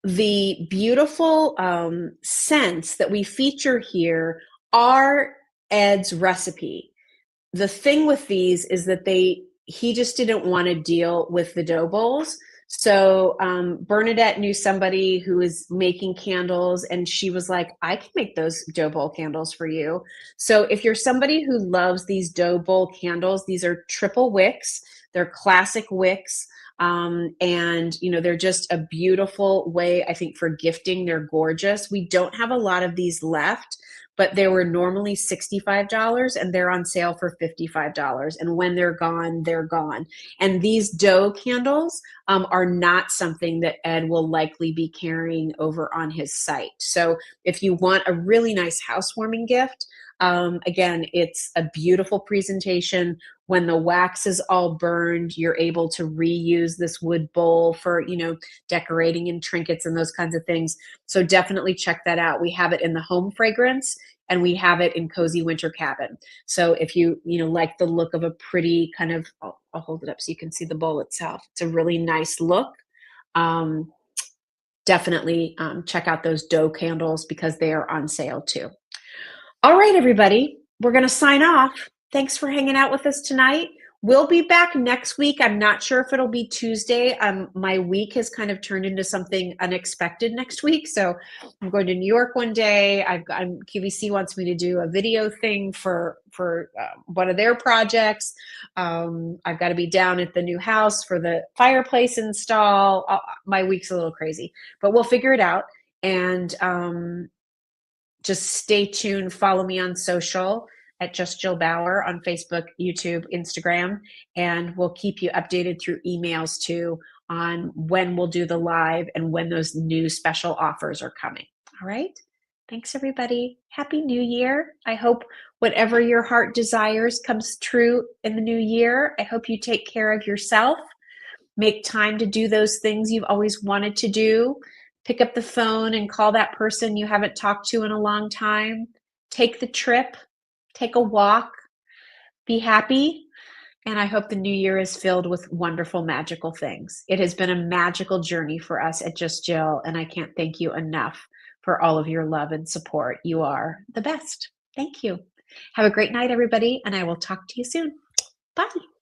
the beautiful scents that we feature here are Ed's recipe. The thing with these is that he just didn't want to deal with the dough bowls. So Bernadette knew somebody who was making candles, and she was like, I can make those dough bowl candles for you. So if you're somebody who loves these dough bowl candles, these are triple wicks. They're classic wicks. And they're just a beautiful way, I think, for gifting. They're gorgeous. We don't have a lot of these left, but they were normally $65 and they're on sale for $55. And when they're gone, they're gone. And these dough candles are not something that Ed will likely be carrying over on his site. So if you want a really nice housewarming gift, again, it's a beautiful presentation. When the wax is all burned, you're able to reuse this wood bowl for, decorating and trinkets and those kinds of things. So definitely check that out. We have it in the home fragrance, and we have it in cozy winter cabin. So if you like the look of a pretty kind of, I'll hold it up so you can see the bowl itself. It's a really nice look. Definitely check out those dough candles because they are on sale too. All right, everybody, we're going to sign off. Thanks for hanging out with us tonight. We'll be back next week. I'm not sure if it'll be Tuesday. My week has kind of turned into something unexpected next week. So I'm going to New York one day. QVC wants me to do a video thing for one of their projects. I've got to be down at the new house for the fireplace install. My week's a little crazy, but we'll figure it out. And just stay tuned. Follow me on social at Just Jill Bauer on Facebook, YouTube, Instagram, and we'll keep you updated through emails too on when we'll do the live and when those new special offers are coming. All right. Thanks, everybody. Happy New Year. I hope whatever your heart desires comes true in the new year. I hope you take care of yourself. Make time to do those things you've always wanted to do. Pick up the phone and call that person you haven't talked to in a long time. Take the trip, take a walk, be happy. And I hope the new year is filled with wonderful, magical things. It has been a magical journey for us at Just Jill, and I can't thank you enough for all of your love and support. You are the best. Thank you. Have a great night, everybody, and I will talk to you soon. Bye.